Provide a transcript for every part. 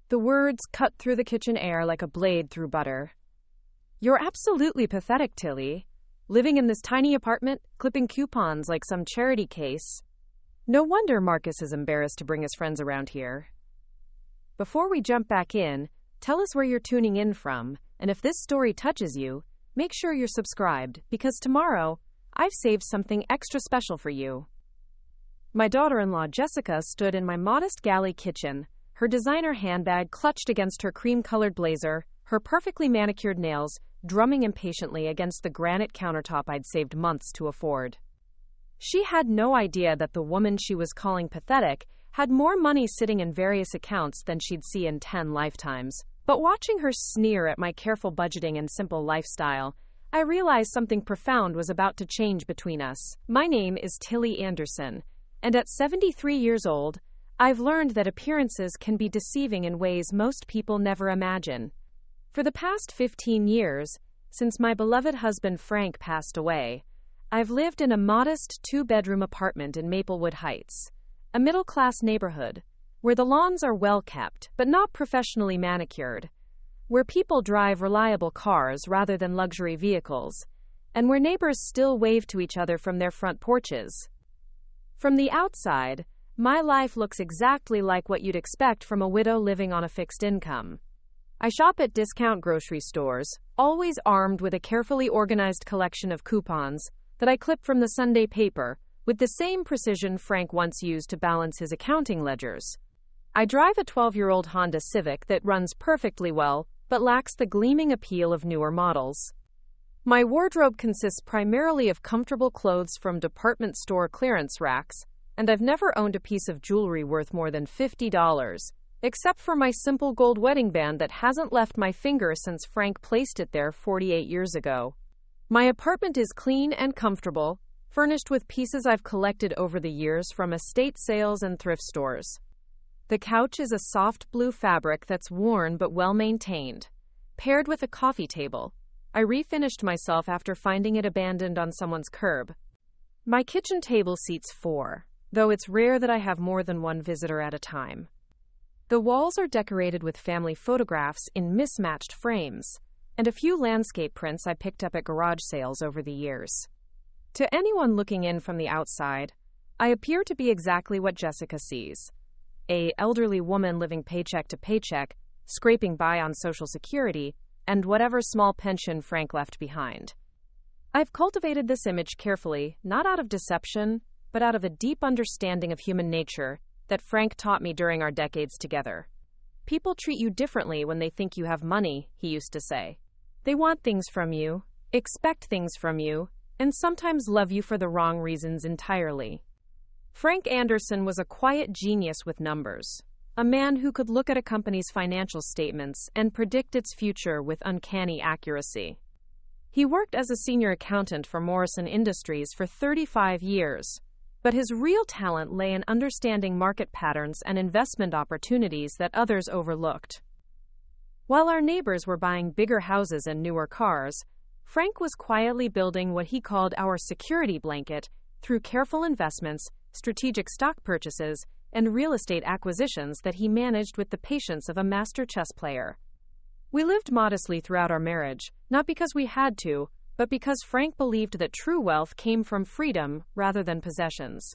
The words cut through the kitchen air like a blade through butter. You're absolutely pathetic, Tilly. Living in this tiny apartment, clipping coupons like some charity case. No wonder Marcus is embarrassed to bring his friends around here. Before we jump back in, tell us where you're tuning in from, and if this story touches you, make sure you're subscribed, because tomorrow, I've saved something extra special for you. My daughter-in-law Jessica stood in my modest galley kitchen, her designer handbag clutched against her cream-colored blazer, her perfectly manicured nails drumming impatiently against the granite countertop I'd saved months to afford. She had no idea that the woman she was calling pathetic had more money sitting in various accounts than she'd see in 10 lifetimes. But watching her sneer at my careful budgeting and simple lifestyle, I realized something profound was about to change between us. My name is Tilly Anderson, and at 73 years old, I've learned that appearances can be deceiving in ways most people never imagine. For the past 15 years, since my beloved husband Frank passed away, I've lived in a modest 2-bedroom apartment in Maplewood Heights, a middle-class neighborhood, where the lawns are well-kept but not professionally manicured, where people drive reliable cars rather than luxury vehicles, and where neighbors still wave to each other from their front porches. From the outside, my life looks exactly like what you'd expect from a widow living on a fixed income. I shop at discount grocery stores, always armed with a carefully organized collection of coupons that I clip from the Sunday paper, with the same precision Frank once used to balance his accounting ledgers. I drive a 12-year-old Honda Civic that runs perfectly well, but lacks the gleaming appeal of newer models. My wardrobe consists primarily of comfortable clothes from department store clearance racks, and I've never owned a piece of jewelry worth more than $50. Except for my simple gold wedding band that hasn't left my finger since Frank placed it there 48 years ago. My apartment is clean and comfortable, furnished with pieces I've collected over the years from estate sales and thrift stores. The couch is a soft blue fabric that's worn but well maintained, paired with a coffee table. I refinished myself after finding it abandoned on someone's curb. My kitchen table seats 4, though it's rare that I have more than one visitor at a time. The walls are decorated with family photographs in mismatched frames, and a few landscape prints I picked up at garage sales over the years. To anyone looking in from the outside, I appear to be exactly what Jessica sees. An elderly woman living paycheck to paycheck, scraping by on Social Security, and whatever small pension Frank left behind. I've cultivated this image carefully, not out of deception, but out of a deep understanding of human nature that Frank taught me during our decades together. People treat you differently when they think you have money, he used to say. They want things from you, expect things from you, and sometimes love you for the wrong reasons entirely. Frank Anderson was a quiet genius with numbers, a man who could look at a company's financial statements and predict its future with uncanny accuracy. He worked as a senior accountant for Morrison Industries for 35 years, but his real talent lay in understanding market patterns and investment opportunities that others overlooked. While our neighbors were buying bigger houses and newer cars, Frank was quietly building what he called our security blanket through careful investments, strategic stock purchases, and real estate acquisitions that he managed with the patience of a master chess player. We lived modestly throughout our marriage, not because we had to, but because Frank believed that true wealth came from freedom rather than possessions.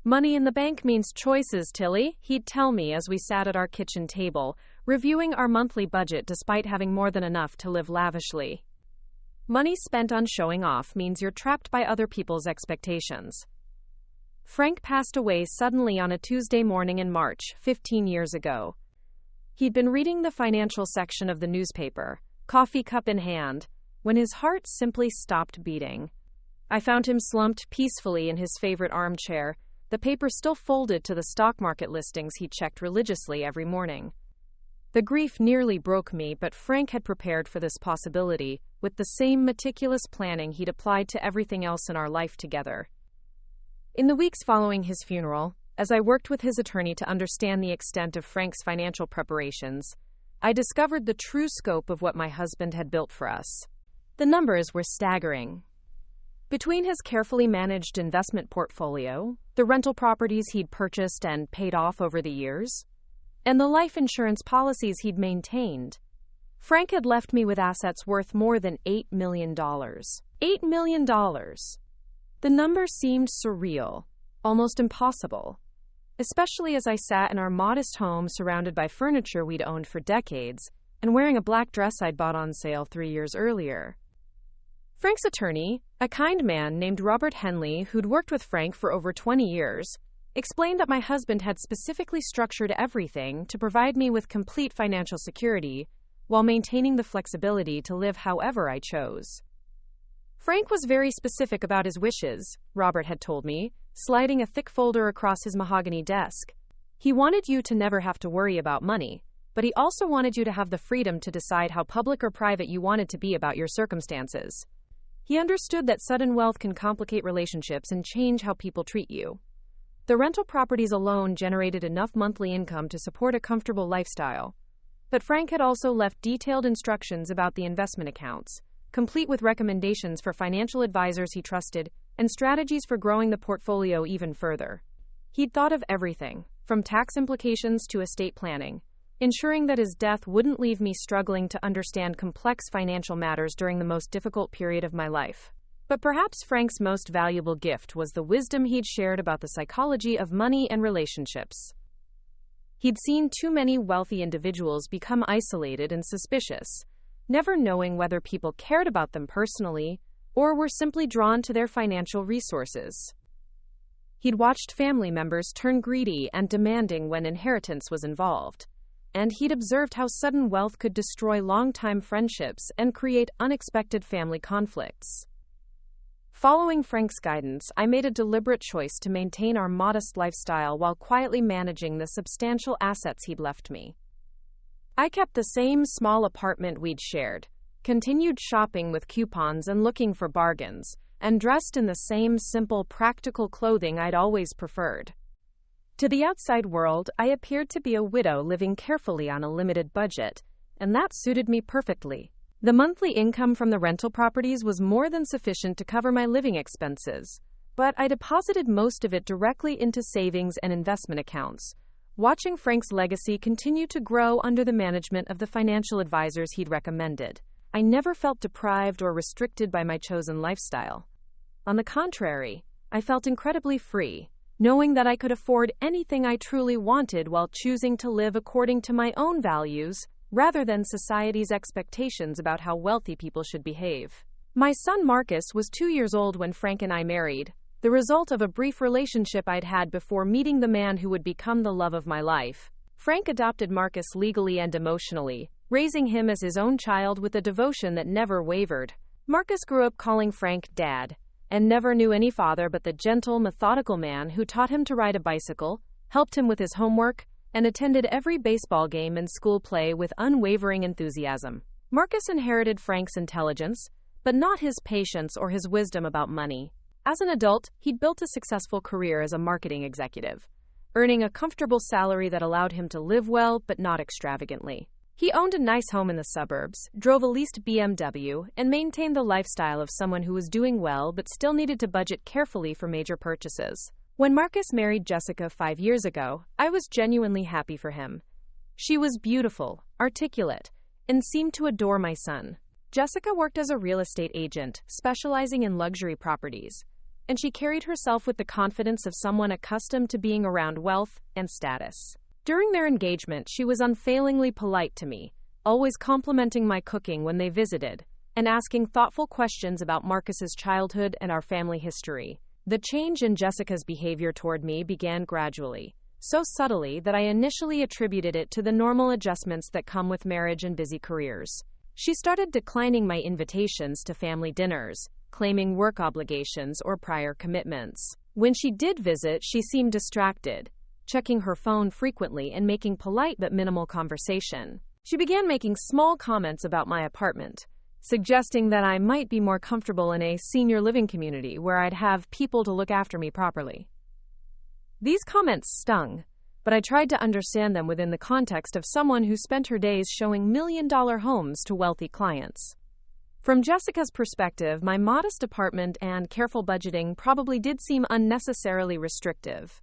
Money in the bank means choices, Tilly, he'd tell me as we sat at our kitchen table, reviewing our monthly budget despite having more than enough to live lavishly. Money spent on showing off means you're trapped by other people's expectations. Frank passed away suddenly on a Tuesday morning in March, 15 years ago. He'd been reading the financial section of the newspaper, coffee cup in hand, when his heart simply stopped beating. I found him slumped peacefully in his favorite armchair, the paper still folded to the stock market listings he checked religiously every morning. The grief nearly broke me, but Frank had prepared for this possibility with the same meticulous planning he'd applied to everything else in our life together. In the weeks following his funeral, as I worked with his attorney to understand the extent of Frank's financial preparations, I discovered the true scope of what my husband had built for us. The numbers were staggering. Between his carefully managed investment portfolio, the rental properties he'd purchased and paid off over the years, and the life insurance policies he'd maintained. Frank had left me with assets worth more than $8 million. $8 million. The number seemed surreal, almost impossible, especially as I sat in our modest home surrounded by furniture we'd owned for decades and wearing a black dress I'd bought on sale 3 years earlier. Frank's attorney, a kind man named Robert Henley who'd worked with Frank for over 20 years, explained that my husband had specifically structured everything to provide me with complete financial security while maintaining the flexibility to live however I chose. Frank was very specific about his wishes, Robert had told me, sliding a thick folder across his mahogany desk. He wanted you to never have to worry about money, but he also wanted you to have the freedom to decide how public or private you wanted to be about your circumstances. He understood that sudden wealth can complicate relationships and change how people treat you. The rental properties alone generated enough monthly income to support a comfortable lifestyle. But Frank had also left detailed instructions about the investment accounts, complete with recommendations for financial advisors he trusted and strategies for growing the portfolio even further. He'd thought of everything, from tax implications to estate planning, ensuring that his death wouldn't leave me struggling to understand complex financial matters during the most difficult period of my life. But perhaps Frank's most valuable gift was the wisdom he'd shared about the psychology of money and relationships. He'd seen too many wealthy individuals become isolated and suspicious, never knowing whether people cared about them personally or were simply drawn to their financial resources. He'd watched family members turn greedy and demanding when inheritance was involved, and he'd observed how sudden wealth could destroy long-time friendships and create unexpected family conflicts. Following Frank's guidance, I made a deliberate choice to maintain our modest lifestyle while quietly managing the substantial assets he'd left me. I kept the same small apartment we'd shared, continued shopping with coupons and looking for bargains, and dressed in the same simple, practical clothing I'd always preferred. To the outside world, I appeared to be a widow living carefully on a limited budget, and that suited me perfectly. The monthly income from the rental properties was more than sufficient to cover my living expenses, but I deposited most of it directly into savings and investment accounts, watching Frank's legacy continue to grow under the management of the financial advisors he'd recommended. I never felt deprived or restricted by my chosen lifestyle. On the contrary, I felt incredibly free, knowing that I could afford anything I truly wanted while choosing to live according to my own values, rather than society's expectations about how wealthy people should behave. My son Marcus was 2 years old when Frank and I married, the result of a brief relationship I'd had before meeting the man who would become the love of my life. Frank adopted Marcus legally and emotionally, raising him as his own child with a devotion that never wavered. Marcus grew up calling Frank Dad, and never knew any father but the gentle, methodical man who taught him to ride a bicycle, helped him with his homework, and attended every baseball game and school play with unwavering enthusiasm. Marcus inherited Frank's intelligence, but not his patience or his wisdom about money. As an adult, he'd built a successful career as a marketing executive, earning a comfortable salary that allowed him to live well but not extravagantly. He owned a nice home in the suburbs, drove a leased BMW, and maintained the lifestyle of someone who was doing well but still needed to budget carefully for major purchases. When Marcus married Jessica 5 years ago, I was genuinely happy for him. She was beautiful, articulate, and seemed to adore my son. Jessica worked as a real estate agent, specializing in luxury properties, and she carried herself with the confidence of someone accustomed to being around wealth and status. During their engagement, she was unfailingly polite to me, always complimenting my cooking when they visited, and asking thoughtful questions about Marcus's childhood and our family history. The change in Jessica's behavior toward me began gradually, so subtly that I initially attributed it to the normal adjustments that come with marriage and busy careers. She started declining my invitations to family dinners, claiming work obligations or prior commitments. When she did visit, she seemed distracted, checking her phone frequently and making polite but minimal conversation. She began making small comments about my apartment, suggesting that I might be more comfortable in a senior living community where I'd have people to look after me properly. These comments stung, but I tried to understand them within the context of someone who spent her days showing million-dollar homes to wealthy clients. From Jessica's perspective, my modest apartment and careful budgeting probably did seem unnecessarily restrictive.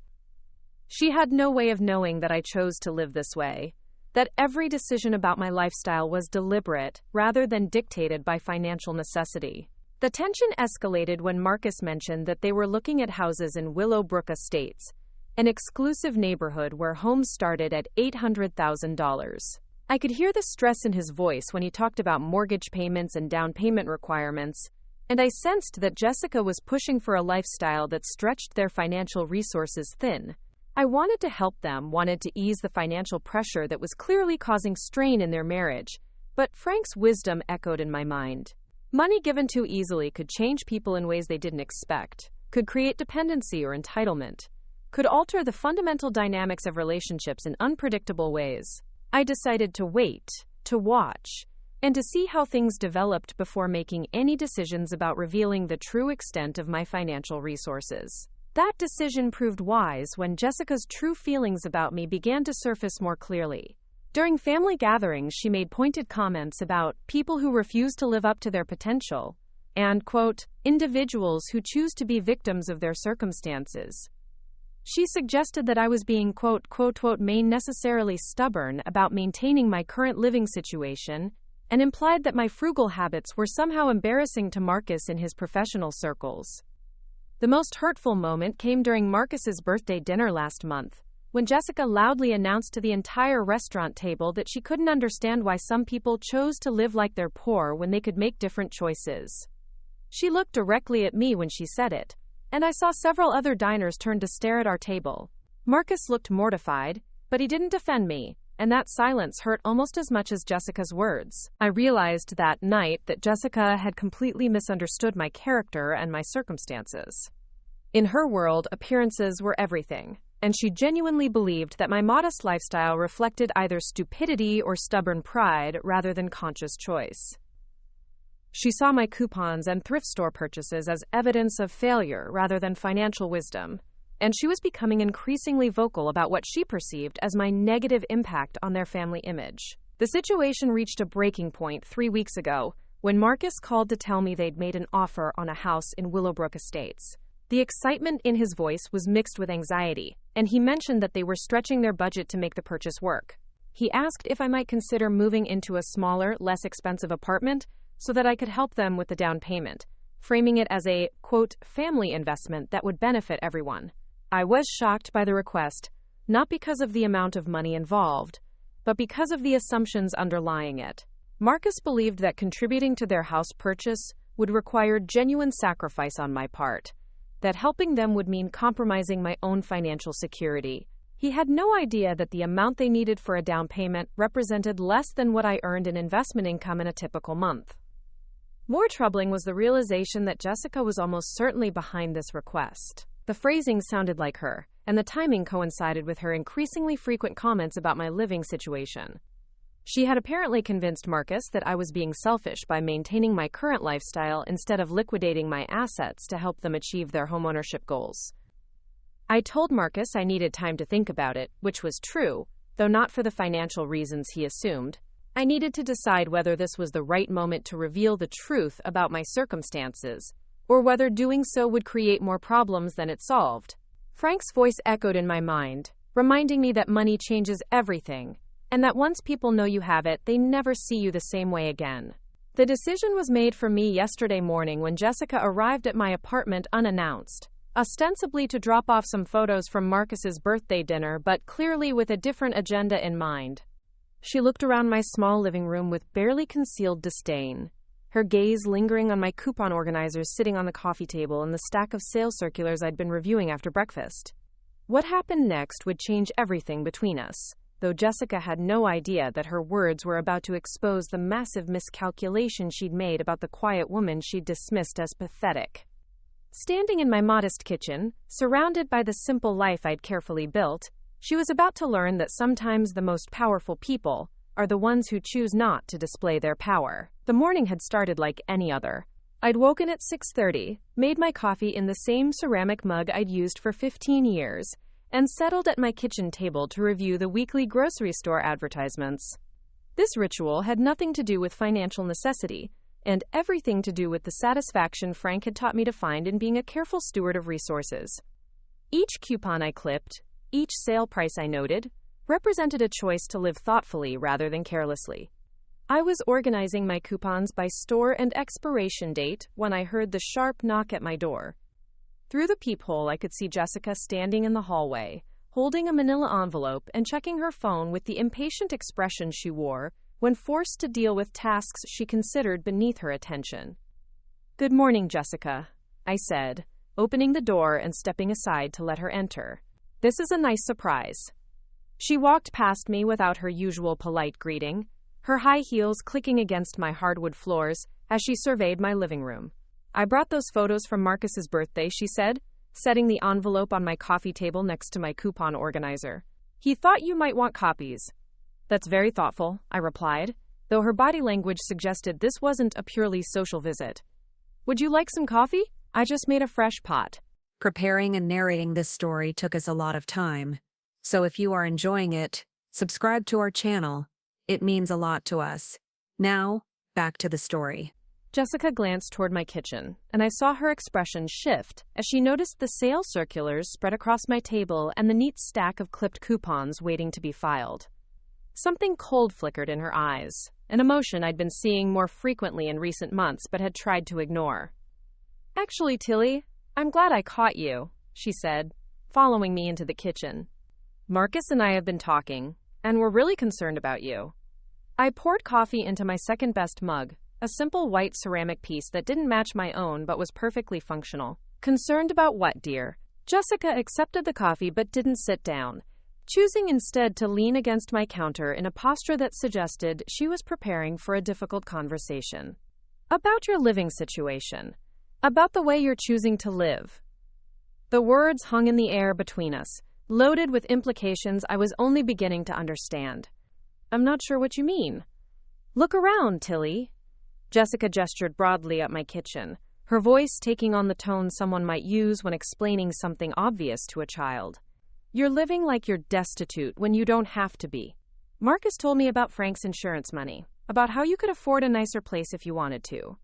She had no way of knowing that I chose to live this way, that every decision about my lifestyle was deliberate rather than dictated by financial necessity. The tension escalated when Marcus mentioned that they were looking at houses in Willowbrook Estates, an exclusive neighborhood where homes started at $800,000. I could hear the stress in his voice when he talked about mortgage payments and down payment requirements, and I sensed that Jessica was pushing for a lifestyle that stretched their financial resources thin. I wanted to help them, wanted to ease the financial pressure that was clearly causing strain in their marriage, but Frank's wisdom echoed in my mind. Money given too easily could change people in ways they didn't expect, could create dependency or entitlement, could alter the fundamental dynamics of relationships in unpredictable ways. I decided to wait, to watch, and to see how things developed before making any decisions about revealing the true extent of my financial resources. That decision proved wise when Jessica's true feelings about me began to surface more clearly. During family gatherings, she made pointed comments about people who refuse to live up to their potential and, quote, individuals who choose to be victims of their circumstances. She suggested that I was being, quote, necessarily stubborn about maintaining my current living situation and implied that my frugal habits were somehow embarrassing to Marcus in his professional circles. The most hurtful moment came during Marcus's birthday dinner last month, when Jessica loudly announced to the entire restaurant table that she couldn't understand why some people chose to live like they're poor when they could make different choices. She looked directly at me when she said it, and I saw several other diners turn to stare at our table. Marcus looked mortified, but he didn't defend me, and that silence hurt almost as much as Jessica's words. I realized that night that Jessica had completely misunderstood my character and my circumstances. In her world, appearances were everything, and she genuinely believed that my modest lifestyle reflected either stupidity or stubborn pride rather than conscious choice. She saw my coupons and thrift store purchases as evidence of failure rather than financial wisdom, and she was becoming increasingly vocal about what she perceived as my negative impact on their family image. The situation reached a breaking point 3 weeks ago when Marcus called to tell me they'd made an offer on a house in Willowbrook Estates. The excitement in his voice was mixed with anxiety, and he mentioned that they were stretching their budget to make the purchase work. He asked if I might consider moving into a smaller, less expensive apartment so that I could help them with the down payment, framing it as a, quote, family investment that would benefit everyone. I was shocked by the request, not because of the amount of money involved, but because of the assumptions underlying it. Marcus believed that contributing to their house purchase would require genuine sacrifice on my part, that helping them would mean compromising my own financial security. He had no idea that the amount they needed for a down payment represented less than what I earned in investment income in a typical month. More troubling was the realization that Jessica was almost certainly behind this request. The phrasing sounded like her, and the timing coincided with her increasingly frequent comments about my living situation. She had apparently convinced Marcus that I was being selfish by maintaining my current lifestyle instead of liquidating my assets to help them achieve their homeownership goals. I told Marcus I needed time to think about it, which was true, though not for the financial reasons he assumed. I needed to decide whether this was the right moment to reveal the truth about my circumstances, or whether doing so would create more problems than it solved. Frank's voice echoed in my mind, reminding me that money changes everything, and that once people know you have it, they never see you the same way again. The decision was made for me yesterday morning when Jessica arrived at my apartment unannounced, ostensibly to drop off some photos from Marcus's birthday dinner, but clearly with a different agenda in mind. She looked around my small living room with barely concealed disdain, her gaze lingering on my coupon organizers sitting on the coffee table and the stack of sales circulars I'd been reviewing after breakfast. What happened next would change everything between us, though Jessica had no idea that her words were about to expose the massive miscalculation she'd made about the quiet woman she'd dismissed as pathetic. Standing in my modest kitchen, surrounded by the simple life I'd carefully built, she was about to learn that sometimes the most powerful people are the ones who choose not to display their power. The morning had started like any other. I'd woken at 6:30, made my coffee in the same ceramic mug I'd used for 15 years, and settled at my kitchen table to review the weekly grocery store advertisements. This ritual had nothing to do with financial necessity, and everything to do with the satisfaction Frank had taught me to find in being a careful steward of resources. Each coupon I clipped, Each sale price, I noted, represented a choice to live thoughtfully rather than carelessly. I was organizing my coupons by store and expiration date when I heard the sharp knock at my door. Through the peephole, I could see Jessica standing in the hallway, holding a manila envelope and checking her phone with the impatient expression she wore when forced to deal with tasks she considered beneath her attention. "Good morning, Jessica," I said, opening the door and stepping aside to let her enter. "This is a nice surprise." She walked past me without her usual polite greeting, her high heels clicking against my hardwood floors as she surveyed my living room. "I brought those photos from Marcus's birthday," she said, setting the envelope on my coffee table next to my coupon organizer. "He thought you might want copies." "That's very thoughtful," I replied, though her body language suggested this wasn't a purely social visit. "Would you like some coffee? I just made a fresh pot." Preparing and narrating this story took us a lot of time. So if you are enjoying it, subscribe to our channel. It means a lot to us. Now, back to the story. Jessica glanced toward my kitchen, and I saw her expression shift as she noticed the sale circulars spread across my table and the neat stack of clipped coupons waiting to be filed. Something cold flickered in her eyes, an emotion I'd been seeing more frequently in recent months but had tried to ignore. "Actually, Tilly, I'm glad I caught you," she said, following me into the kitchen. "Marcus and I have been talking, and we're really concerned about you." I poured coffee into my second-best mug, a simple white ceramic piece that didn't match my own but was perfectly functional. "Concerned about what, dear?" Jessica accepted the coffee but didn't sit down, choosing instead to lean against my counter in a posture that suggested she was preparing for a difficult conversation. "About your living situation. About the way you're choosing to live." The words hung in the air between us, loaded with implications I was only beginning to understand. "I'm not sure what you mean." "Look around, Tilly." Jessica gestured broadly at my kitchen, her voice taking on the tone someone might use when explaining something obvious to a child. "You're living like you're destitute when you don't have to be. Marcus told me about Frank's insurance money, about how you could afford a nicer place if you wanted to."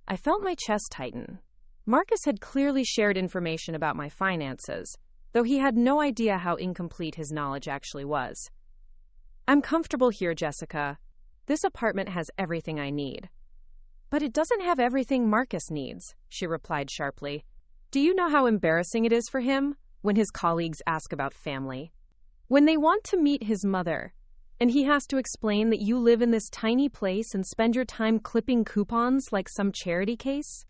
I felt my chest tighten. Marcus had clearly shared information about my finances, though he had no idea how incomplete his knowledge actually was. "I'm comfortable here, Jessica. This apartment has everything I need." "But it doesn't have everything Marcus needs," she replied sharply. "Do you know how embarrassing it is for him when his colleagues ask about family? When they want to meet his mother, and he has to explain that you live in this tiny place and spend your time clipping coupons like some charity case?"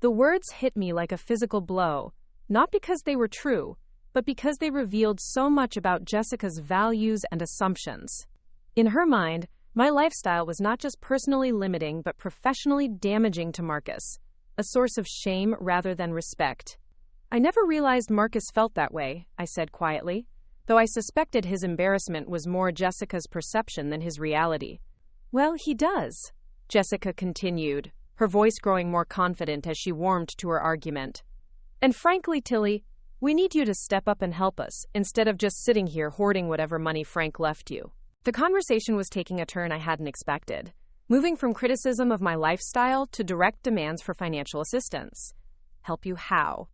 The words hit me like a physical blow, not because they were true, but because they revealed so much about Jessica's values and assumptions. In her mind, my lifestyle was not just personally limiting but professionally damaging to Marcus, a source of shame rather than respect. "I never realized Marcus felt that way," I said quietly, though I suspected his embarrassment was more Jessica's perception than his reality. "Well, he does," Jessica continued, her voice growing more confident as she warmed to her argument. "And frankly, Tilly, we need you to step up and help us, instead of just sitting here hoarding whatever money Frank left you." The conversation was taking a turn I hadn't expected, moving from criticism of my lifestyle to direct demands for financial assistance. "Help you how?"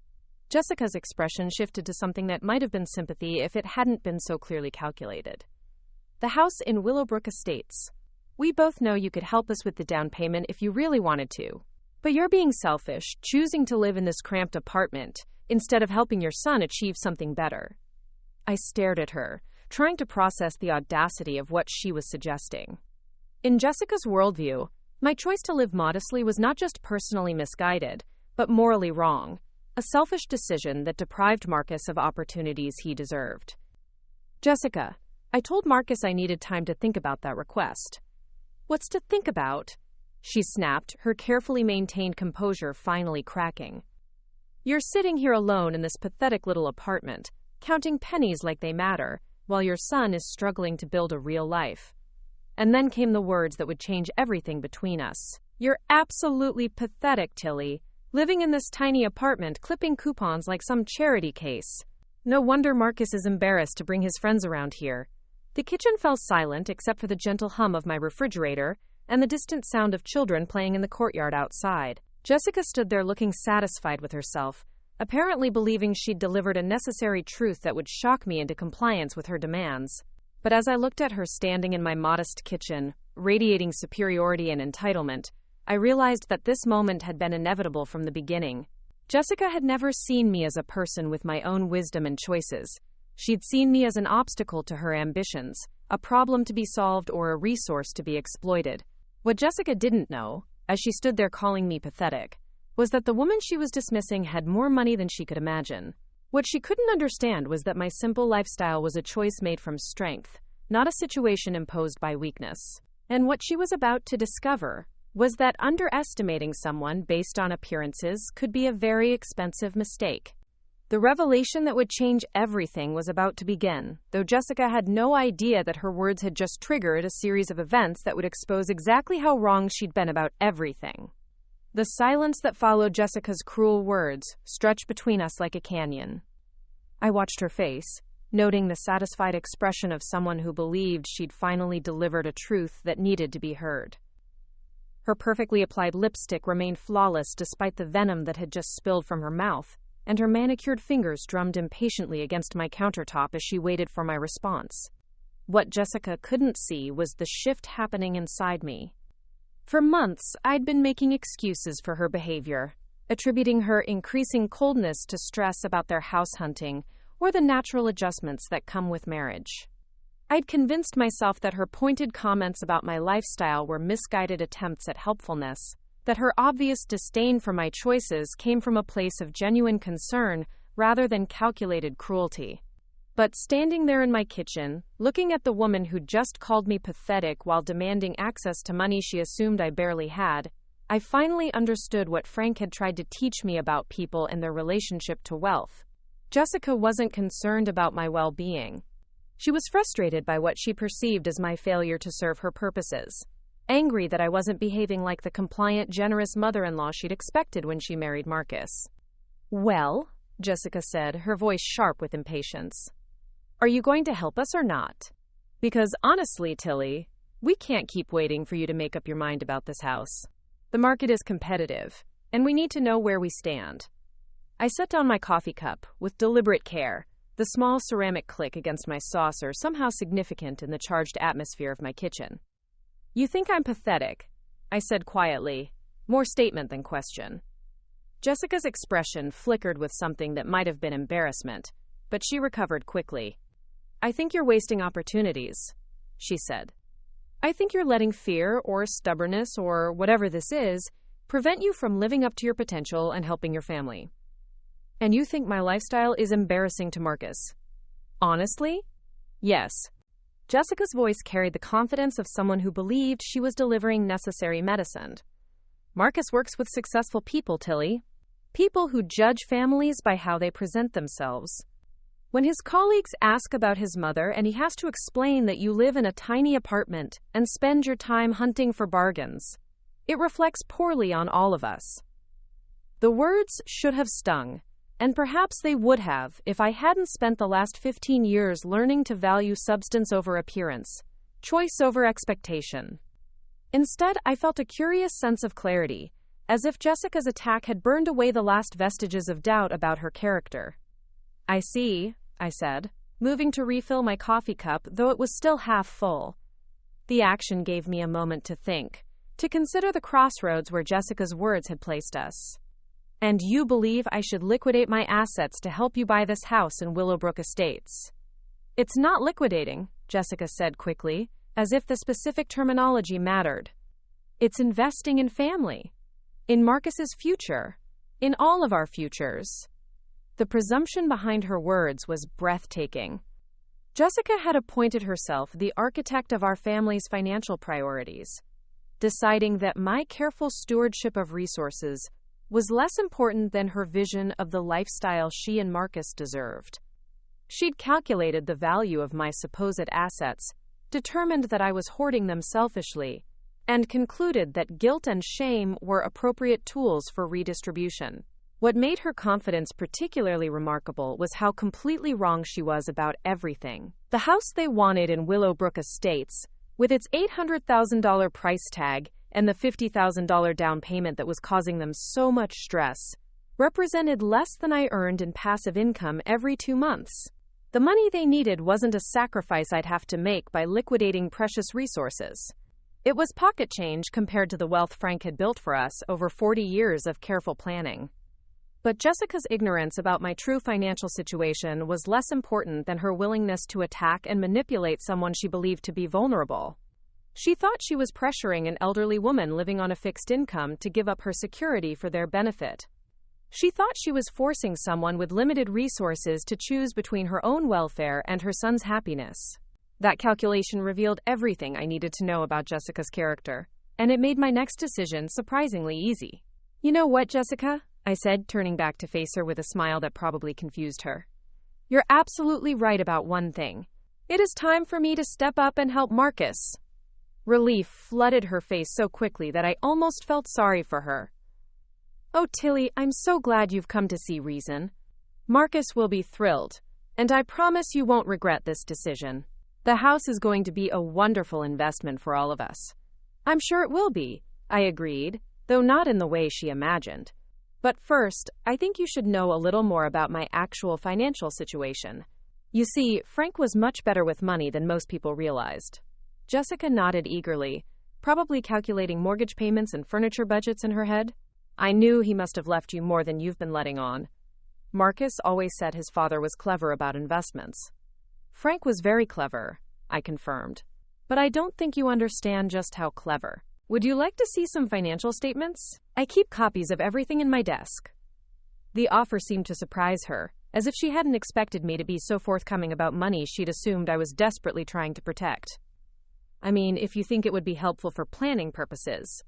Jessica's expression shifted to something that might have been sympathy if it hadn't been so clearly calculated. "The house in Willowbrook Estates. We both know you could help us with the down payment if you really wanted to. But you're being selfish, choosing to live in this cramped apartment, instead of helping your son achieve something better." I stared at her, trying to process the audacity of what she was suggesting. In Jessica's worldview, my choice to live modestly was not just personally misguided, but morally wrong, a selfish decision that deprived Marcus of opportunities he deserved. "Jessica, I told Marcus I needed time to think about that request." "What's to think about?" she snapped, her carefully maintained composure finally cracking. "You're sitting here alone in this pathetic little apartment, counting pennies like they matter, while your son is struggling to build a real life." And then came the words that would change everything between us. "You're absolutely pathetic, Tilly, living in this tiny apartment clipping coupons like some charity case. No wonder Marcus is embarrassed to bring his friends around here." The kitchen fell silent except for the gentle hum of my refrigerator and the distant sound of children playing in the courtyard outside. Jessica stood there looking satisfied with herself, apparently believing she'd delivered a necessary truth that would shock me into compliance with her demands. But as I looked at her standing in my modest kitchen, radiating superiority and entitlement, I realized that this moment had been inevitable from the beginning. Jessica had never seen me as a person with my own wisdom and choices. She'd seen me as an obstacle to her ambitions, a problem to be solved or a resource to be exploited. What Jessica didn't know, as she stood there calling me pathetic, was that the woman she was dismissing had more money than she could imagine. What she couldn't understand was that my simple lifestyle was a choice made from strength, not a situation imposed by weakness. And what she was about to discover was that underestimating someone based on appearances could be a very expensive mistake. The revelation that would change everything was about to begin, though Jessica had no idea that her words had just triggered a series of events that would expose exactly how wrong she'd been about everything. The silence that followed Jessica's cruel words stretched between us like a canyon. I watched her face, noting the satisfied expression of someone who believed she'd finally delivered a truth that needed to be heard. Her perfectly applied lipstick remained flawless despite the venom that had just spilled from her mouth, and her manicured fingers drummed impatiently against my countertop as she waited for my response. What Jessica couldn't see was the shift happening inside me. For months, I'd been making excuses for her behavior, attributing her increasing coldness to stress about their house hunting or the natural adjustments that come with marriage. I'd convinced myself that her pointed comments about my lifestyle were misguided attempts at helpfulness, that her obvious disdain for my choices came from a place of genuine concern rather than calculated cruelty. But standing there in my kitchen, looking at the woman who'd just called me pathetic while demanding access to money she assumed I barely had, I finally understood what Frank had tried to teach me about people and their relationship to wealth. Jessica wasn't concerned about my well-being. She was frustrated by what she perceived as my failure to serve her purposes, angry that I wasn't behaving like the compliant, generous mother-in-law she'd expected when she married Marcus. "Well," Jessica said, her voice sharp with impatience, "are you going to help us or not? Because honestly, Tilly, we can't keep waiting for you to make up your mind about this house. The market is competitive, and we need to know where we stand." I set down my coffee cup with deliberate care, the small ceramic click against my saucer somehow significant in the charged atmosphere of my kitchen. "You think I'm pathetic," I said quietly, more statement than question. Jessica's expression flickered with something that might have been embarrassment, but she recovered quickly. "I think you're wasting opportunities," she said. "I think you're letting fear or stubbornness or whatever this is prevent you from living up to your potential and helping your family. And you think my lifestyle is embarrassing to Marcus." "Honestly? Yes." Jessica's voice carried the confidence of someone who believed she was delivering necessary medicine. "Marcus works with successful people, Tilly. People who judge families by how they present themselves. When his colleagues ask about his mother and he has to explain that you live in a tiny apartment and spend your time hunting for bargains, it reflects poorly on all of us." The words should have stung, and perhaps they would have if I hadn't spent the last 15 years learning to value substance over appearance, choice over expectation. Instead, I felt a curious sense of clarity, as if Jessica's attack had burned away the last vestiges of doubt about her character. "I see," I said, moving to refill my coffee cup, though it was still half full. The action gave me a moment to think, to consider the crossroads where Jessica's words had placed us. "And you believe I should liquidate my assets to help you buy this house in Willowbrook Estates?" "It's not liquidating," Jessica said quickly, as if the specific terminology mattered. "It's investing in family. In Marcus's future. In all of our futures." The presumption behind her words was breathtaking. Jessica had appointed herself the architect of our family's financial priorities, deciding that my careful stewardship of resources was less important than her vision of the lifestyle she and Marcus deserved. She'd calculated the value of my supposed assets, determined that I was hoarding them selfishly, and concluded that guilt and shame were appropriate tools for redistribution. What made her confidence particularly remarkable was how completely wrong she was about everything. The house they wanted in Willowbrook Estates, with its $800,000 price tag and the $50,000 down payment that was causing them so much stress, represented less than I earned in passive income every 2 months. The money they needed wasn't a sacrifice I'd have to make by liquidating precious resources. It was pocket change compared to the wealth Frank had built for us over 40 years of careful planning. But Jessica's ignorance about my true financial situation was less important than her willingness to attack and manipulate someone she believed to be vulnerable. She thought she was pressuring an elderly woman living on a fixed income to give up her security for their benefit. She thought she was forcing someone with limited resources to choose between her own welfare and her son's happiness. That calculation revealed everything I needed to know about Jessica's character, and it made my next decision surprisingly easy. "You know what, Jessica?" I said, turning back to face her with a smile that probably confused her. "You're absolutely right about one thing. It is time for me to step up and help Marcus." Relief flooded her face so quickly that I almost felt sorry for her. "Oh, Tilly, I'm so glad you've come to see reason. Marcus will be thrilled, and I promise you won't regret this decision. The house is going to be a wonderful investment for all of us." "I'm sure it will be," I agreed, though not in the way she imagined. "But first, I think you should know a little more about my actual financial situation. You see, Frank was much better with money than most people realized." Jessica nodded eagerly, probably calculating mortgage payments and furniture budgets in her head. "I knew he must have left you more than you've been letting on. Marcus always said his father was clever about investments." "Frank was very clever," I confirmed. "But I don't think you understand just how clever. Would you like to see some financial statements? I keep copies of everything in my desk." The offer seemed to surprise her, as if she hadn't expected me to be so forthcoming about money she'd assumed I was desperately trying to protect. "I mean, if you think it would be helpful for planning purposes."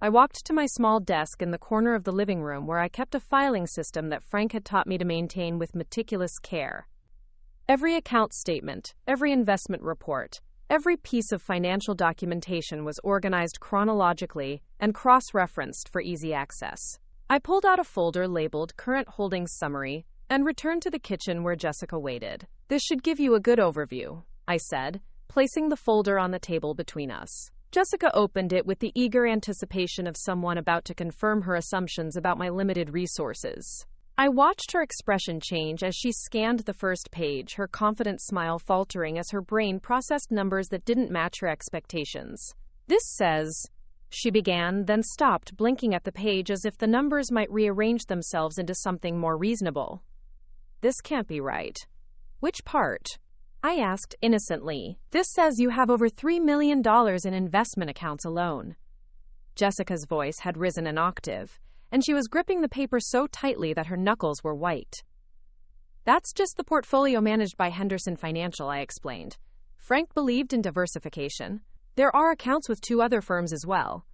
I walked to my small desk in the corner of the living room where I kept a filing system that Frank had taught me to maintain with meticulous care. Every account statement, every investment report, every piece of financial documentation was organized chronologically and cross-referenced for easy access. I pulled out a folder labeled Current Holdings Summary and returned to the kitchen where Jessica waited. "This should give you a good overview," I said, placing the folder on the table between us. Jessica opened it with the eager anticipation of someone about to confirm her assumptions about my limited resources. I watched her expression change as she scanned the first page, her confident smile faltering as her brain processed numbers that didn't match her expectations. "This says," she began, then stopped, blinking at the page as if the numbers might rearrange themselves into something more reasonable. "This can't be right." "Which part?" I asked innocently. "This says you have over $3 million in investment accounts alone." Jessica's voice had risen an octave, and she was gripping the paper so tightly that her knuckles were white. "That's just the portfolio managed by Henderson Financial," I explained. "Frank believed in diversification. There are accounts with 2 other firms as well."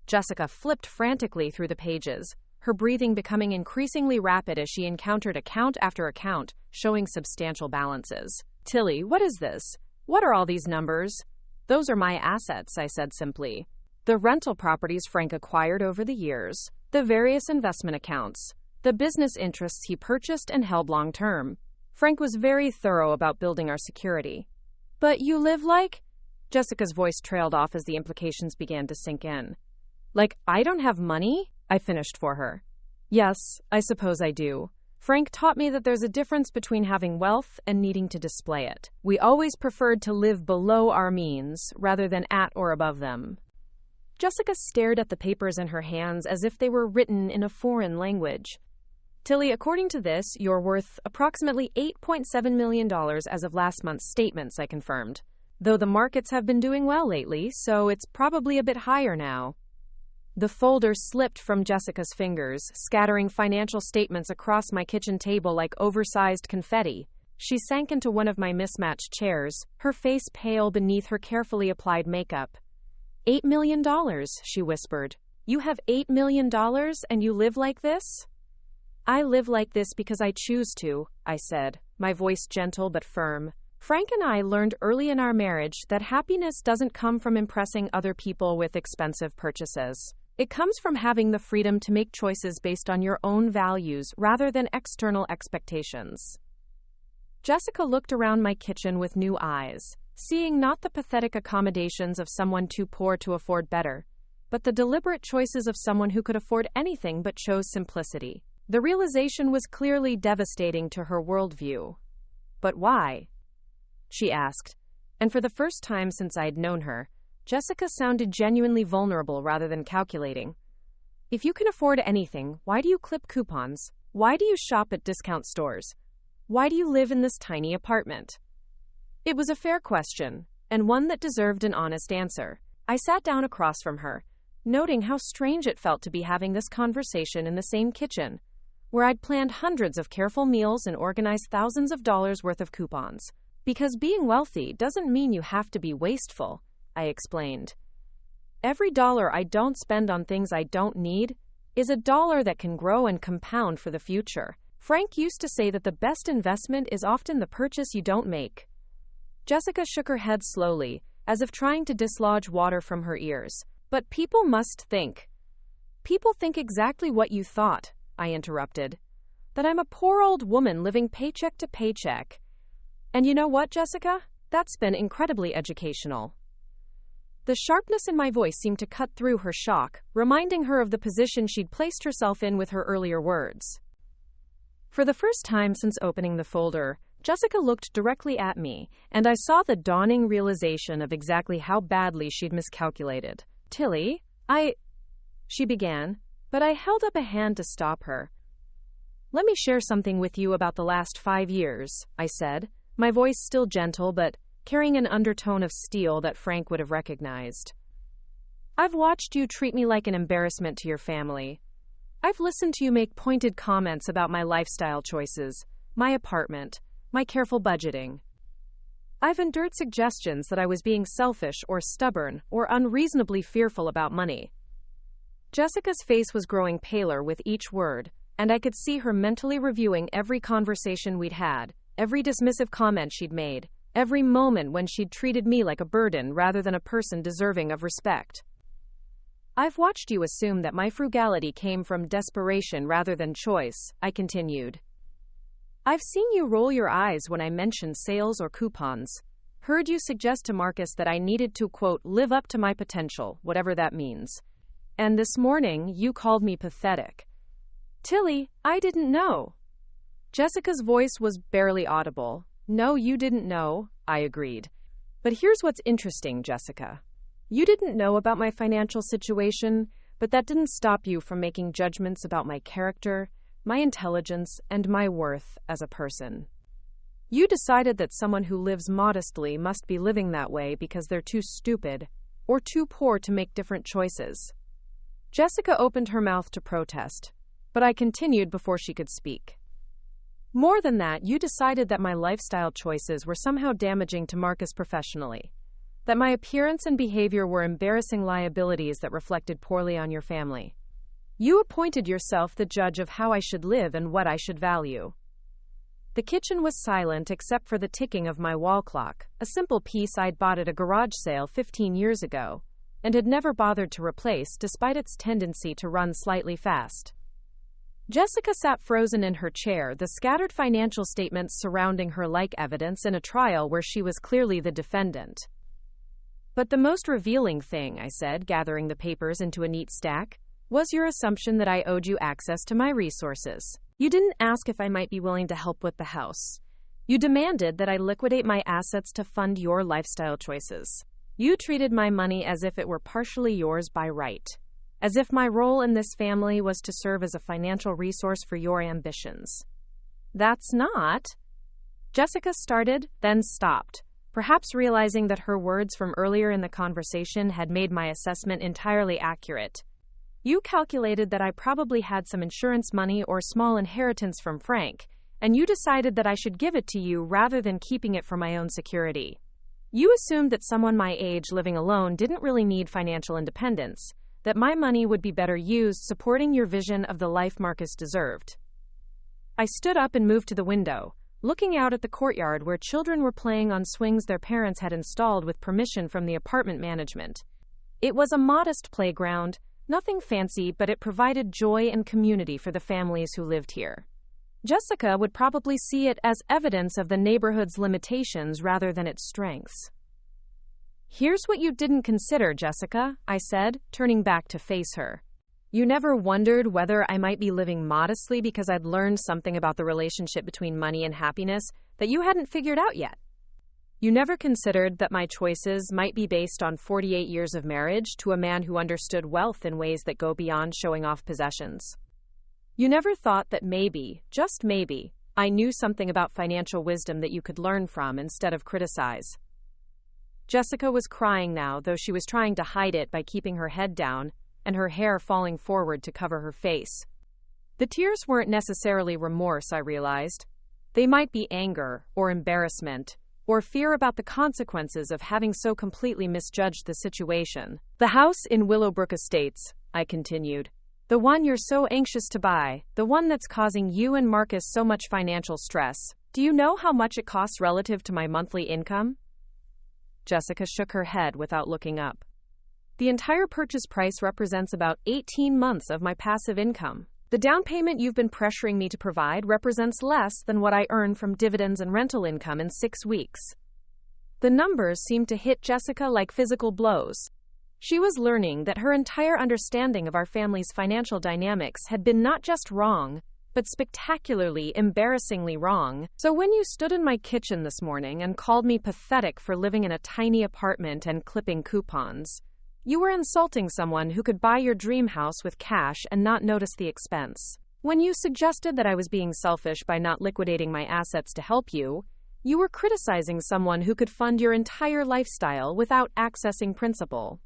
Jessica flipped frantically through the pages, her breathing becoming increasingly rapid as she encountered account after account, showing substantial balances. "Tilly, what is this? What are all these numbers?" "Those are my assets," I said simply. "The rental properties Frank acquired over the years, the various investment accounts, the business interests he purchased and held long-term. Frank was very thorough about building our security." "But you live like—" Jessica's voice trailed off as the implications began to sink in. "Like I don't have money?" I finished for her. "Yes, I suppose I do. Frank taught me that there's a difference between having wealth and needing to display it. We always preferred to live below our means rather than at or above them." Jessica stared at the papers in her hands as if they were written in a foreign language. "Tilly, according to this, you're worth approximately $8.7 million as of last month's statements," I confirmed. "Though the markets have been doing well lately, so it's probably a bit higher now." The folder slipped from Jessica's fingers, scattering financial statements across my kitchen table like oversized confetti. She sank into one of my mismatched chairs, her face pale beneath her carefully applied makeup. $8 million, she whispered. "You have $8 million and you live like this?" "I live like this because I choose to," I said, my voice gentle but firm. "Frank and I learned early in our marriage that happiness doesn't come from impressing other people with expensive purchases. It comes from having the freedom to make choices based on your own values rather than external expectations." Jessica looked around my kitchen with new eyes, seeing not the pathetic accommodations of someone too poor to afford better, but the deliberate choices of someone who could afford anything but chose simplicity. The realization was clearly devastating to her worldview. But why? She asked. And for the first time since I'd known her, Jessica sounded genuinely vulnerable rather than calculating. If you can afford anything, why do you clip coupons? Why do you shop at discount stores? Why do you live in this tiny apartment? It was a fair question, and one that deserved an honest answer. I sat down across from her, noting how strange it felt to be having this conversation in the same kitchen, where I'd planned hundreds of careful meals and organized thousands of dollars worth of coupons. Because being wealthy doesn't mean you have to be wasteful, I explained. Every dollar I don't spend on things I don't need is a dollar that can grow and compound for the future. Frank used to say that the best investment is often the purchase you don't make. Jessica shook her head slowly, as if trying to dislodge water from her ears. But people must think. People think exactly what you thought, I interrupted. That I'm a poor old woman living paycheck to paycheck. And you know what, Jessica? That's been incredibly educational. The sharpness in my voice seemed to cut through her shock, reminding her of the position she'd placed herself in with her earlier words. For the first time since opening the folder, Jessica looked directly at me, and I saw the dawning realization of exactly how badly she'd miscalculated. Tilly, she began, but I held up a hand to stop her. Let me share something with you about the last 5 years, I said, my voice still gentle but carrying an undertone of steel that Frank would have recognized. I've watched you treat me like an embarrassment to your family. I've listened to you make pointed comments about my lifestyle choices, my apartment, my careful budgeting. I've endured suggestions that I was being selfish or stubborn or unreasonably fearful about money. Jessica's face was growing paler with each word, and I could see her mentally reviewing every conversation we'd had, every dismissive comment she'd made, every moment when she'd treated me like a burden rather than a person deserving of respect. I've watched you assume that my frugality came from desperation rather than choice, I continued. I've seen you roll your eyes when I mentioned sales or coupons, heard you suggest to Marcus that I needed to, quote, live up to my potential, whatever that means. And this morning, you called me pathetic. Tilly, I didn't know. Jessica's voice was barely audible. No, you didn't know, I agreed. But here's what's interesting, Jessica. You didn't know about my financial situation, but that didn't stop you from making judgments about my character, my intelligence, and my worth as a person. You decided that someone who lives modestly must be living that way because they're too stupid or too poor to make different choices. Jessica opened her mouth to protest, but I continued before she could speak. More than that, you decided that my lifestyle choices were somehow damaging to Marcus professionally, that my appearance and behavior were embarrassing liabilities that reflected poorly on your family. You appointed yourself the judge of how I should live and what I should value. The kitchen was silent except for the ticking of my wall clock, a simple piece I'd bought at a garage sale 15 years ago, and had never bothered to replace despite its tendency to run slightly fast. Jessica sat frozen in her chair, the scattered financial statements surrounding her like evidence in a trial where she was clearly the defendant. But the most revealing thing, I said, gathering the papers into a neat stack, was your assumption that I owed you access to my resources. You didn't ask if I might be willing to help with the house. You demanded that I liquidate my assets to fund your lifestyle choices. You treated my money as if it were partially yours by right, as if my role in this family was to serve as a financial resource for your ambitions. That's not. Jessica started, then stopped, perhaps realizing that her words from earlier in the conversation had made my assessment entirely accurate. You calculated that I probably had some insurance money or small inheritance from Frank, and you decided that I should give it to you rather than keeping it for my own security. You assumed that someone my age living alone didn't really need financial independence, that my money would be better used supporting your vision of the life Marcus deserved. I stood up and moved to the window, looking out at the courtyard where children were playing on swings their parents had installed with permission from the apartment management. It was a modest playground, nothing fancy, but it provided joy and community for the families who lived here. Jessica would probably see it as evidence of the neighborhood's limitations rather than its strengths. Here's what you didn't consider, Jessica, I said, turning back to face her. You never wondered whether I might be living modestly because I'd learned something about the relationship between money and happiness that you hadn't figured out yet. You never considered that my choices might be based on 48 years of marriage to a man who understood wealth in ways that go beyond showing off possessions. You never thought that maybe, just maybe, I knew something about financial wisdom that you could learn from instead of criticize. Jessica was crying now, though she was trying to hide it by keeping her head down and her hair falling forward to cover her face. The tears weren't necessarily remorse, I realized. They might be anger or embarrassment or fear about the consequences of having so completely misjudged the situation. The house in Willowbrook Estates, I continued. The one you're so anxious to buy, the one that's causing you and Marcus so much financial stress. Do you know how much it costs relative to my monthly income? Jessica shook her head without looking up. The entire purchase price represents about 18 months of my passive income. The down payment you've been pressuring me to provide represents less than what I earn from dividends and rental income in 6 weeks. The numbers seemed to hit Jessica like physical blows. She was learning that her entire understanding of our family's financial dynamics had been not just wrong, but spectacularly, embarrassingly wrong. So when you stood in my kitchen this morning and called me pathetic for living in a tiny apartment and clipping coupons, you were insulting someone who could buy your dream house with cash and not notice the expense. When you suggested that I was being selfish by not liquidating my assets to help you, you were criticizing someone who could fund your entire lifestyle without accessing principal.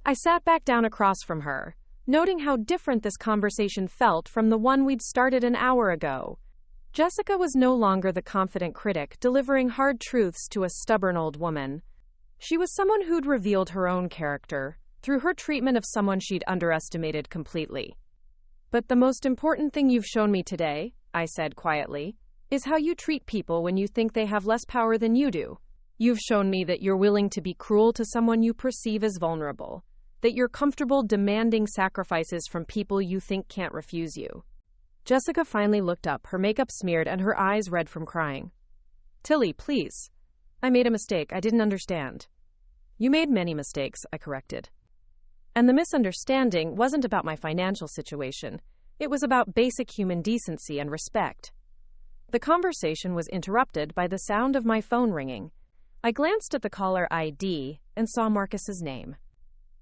I sat back down across from her, noting how different this conversation felt from the one we'd started an hour ago. Jessica was no longer the confident critic delivering hard truths to a stubborn old woman. She was someone who'd revealed her own character through her treatment of someone she'd underestimated completely. But the most important thing you've shown me today, I said quietly, is how you treat people when you think they have less power than you do. You've shown me that you're willing to be cruel to someone you perceive as vulnerable, that you're comfortable demanding sacrifices from people you think can't refuse you. Jessica finally looked up, her makeup smeared and her eyes red from crying. Tilly, please. I made a mistake. I didn't understand. You made many mistakes, I corrected. And the misunderstanding wasn't about my financial situation. It was about basic human decency and respect. The conversation was interrupted by the sound of my phone ringing. I glanced at the caller ID and saw Marcus's name.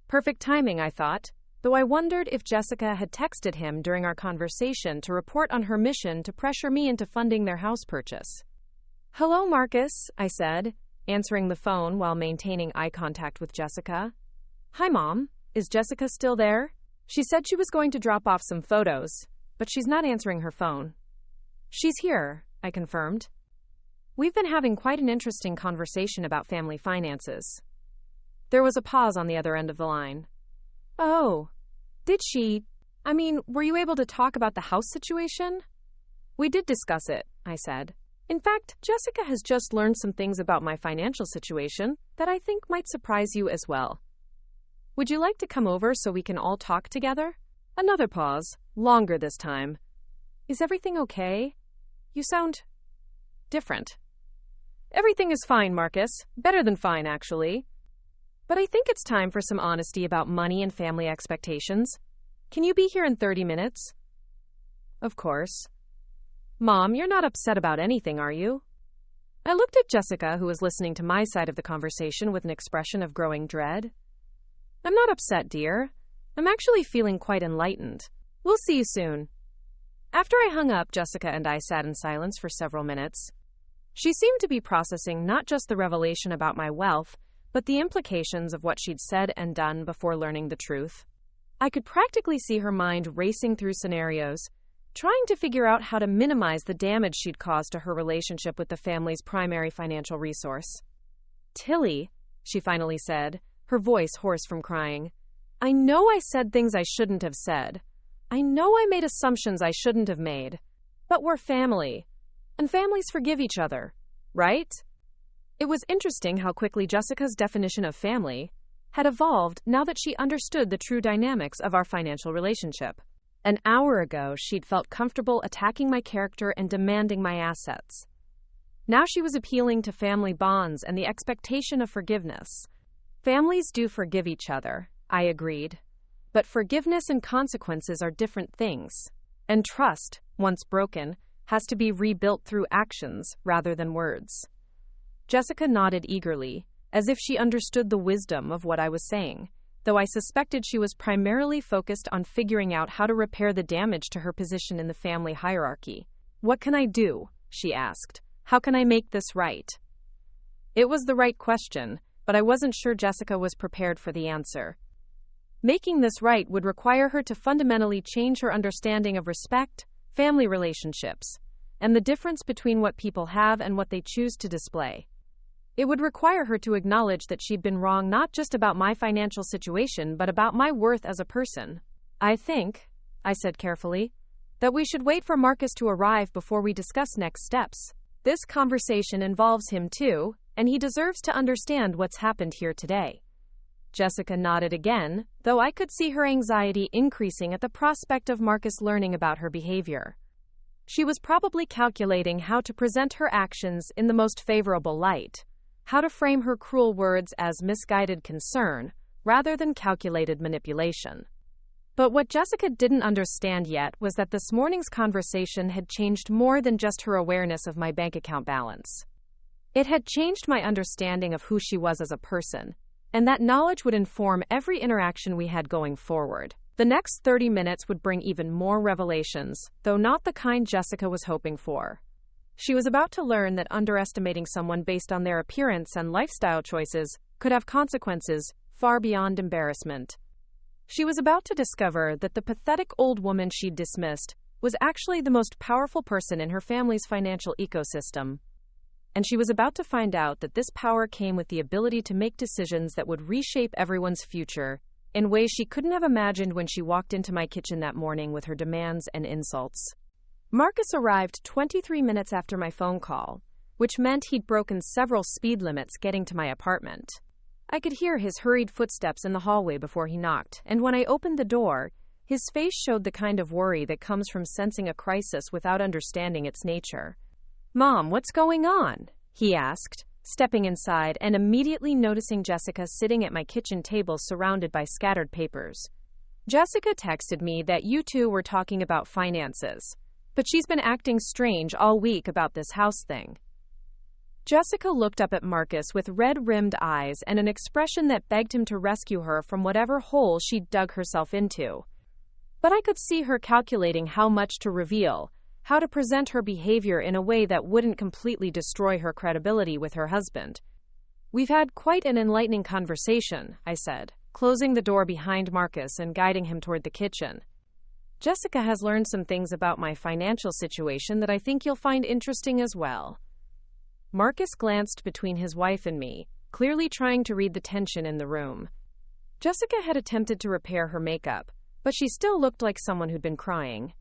Perfect timing, I thought, though I wondered if Jessica had texted him during our conversation to report on her mission to pressure me into funding their house purchase. Hello, Marcus, I said, answering the phone while maintaining eye contact with Jessica. Hi, Mom. Is Jessica still there? She said she was going to drop off some photos, but she's not answering her phone. She's here, I confirmed. We've been having quite an interesting conversation about family finances. There was a pause on the other end of the line. Oh, did she? Were you able to talk about the house situation? We did discuss it, I said. In fact, Jessica has just learned some things about my financial situation that I think might surprise you as well. Would you like to come over so we can all talk together? Another pause, longer this time. Is everything okay? You sound different. Everything is fine, Marcus. Better than fine, actually. But I think it's time for some honesty about money and family expectations. Can you be here in 30 minutes? Of course. Mom, you're not upset about anything, are you? I looked at Jessica, who was listening to my side of the conversation with an expression of growing dread. I'm not upset, dear. I'm actually feeling quite enlightened. We'll see you soon. After I hung up, Jessica and I sat in silence for several minutes. She seemed to be processing not just the revelation about my wealth, but the implications of what she'd said and done before learning the truth. I could practically see her mind racing through scenarios, trying to figure out how to minimize the damage she'd caused to her relationship with the family's primary financial resource. Tilly, she finally said, her voice hoarse from crying, I know I said things I shouldn't have said. I know I made assumptions I shouldn't have made. But we're family, and families forgive each other, right? It was interesting how quickly Jessica's definition of family had evolved now that she understood the true dynamics of our financial relationship. An hour ago, she'd felt comfortable attacking my character and demanding my assets. Now she was appealing to family bonds and the expectation of forgiveness. Families do forgive each other, I agreed. But forgiveness and consequences are different things. And trust, once broken, has to be rebuilt through actions rather than words. Jessica nodded eagerly, as if she understood the wisdom of what I was saying, though I suspected she was primarily focused on figuring out how to repair the damage to her position in the family hierarchy. "What can I do?" she asked. "How can I make this right?" It was the right question, but I wasn't sure Jessica was prepared for the answer. Making this right would require her to fundamentally change her understanding of respect, family relationships, and the difference between what people have and what they choose to display. It would require her to acknowledge that she'd been wrong not just about my financial situation but about my worth as a person. "I think," I said carefully, "that we should wait for Marcus to arrive before we discuss next steps. This conversation involves him too, and he deserves to understand what's happened here today." Jessica nodded again, though I could see her anxiety increasing at the prospect of Marcus learning about her behavior. She was probably calculating how to present her actions in the most favorable light, how to frame her cruel words as misguided concern rather than calculated manipulation. But what Jessica didn't understand yet was that this morning's conversation had changed more than just her awareness of my bank account balance. It had changed my understanding of who she was as a person, and that knowledge would inform every interaction we had going forward. The next 30 minutes would bring even more revelations, though not the kind Jessica was hoping for. She was about to learn that underestimating someone based on their appearance and lifestyle choices could have consequences far beyond embarrassment. She was about to discover that the pathetic old woman she'd dismissed was actually the most powerful person in her family's financial ecosystem. And she was about to find out that this power came with the ability to make decisions that would reshape everyone's future in ways she couldn't have imagined when she walked into my kitchen that morning with her demands and insults. Marcus arrived 23 minutes after my phone call, which meant he'd broken several speed limits getting to my apartment. I could hear his hurried footsteps in the hallway before he knocked, and when I opened the door, his face showed the kind of worry that comes from sensing a crisis without understanding its nature. "Mom, what's going on?" he asked, stepping inside and immediately noticing Jessica sitting at my kitchen table surrounded by scattered papers. "Jessica texted me that you two were talking about finances, but she's been acting strange all week about this house thing." Jessica looked up at Marcus with red-rimmed eyes and an expression that begged him to rescue her from whatever hole she'd dug herself into. But I could see her calculating how much to reveal, how to present her behavior in a way that wouldn't completely destroy her credibility with her husband. "We've had quite an enlightening conversation," I said, closing the door behind Marcus and guiding him toward the kitchen. "Jessica has learned some things about my financial situation that I think you'll find interesting as well." Marcus glanced between his wife and me, clearly trying to read the tension in the room. Jessica had attempted to repair her makeup, but she still looked like someone who'd been crying.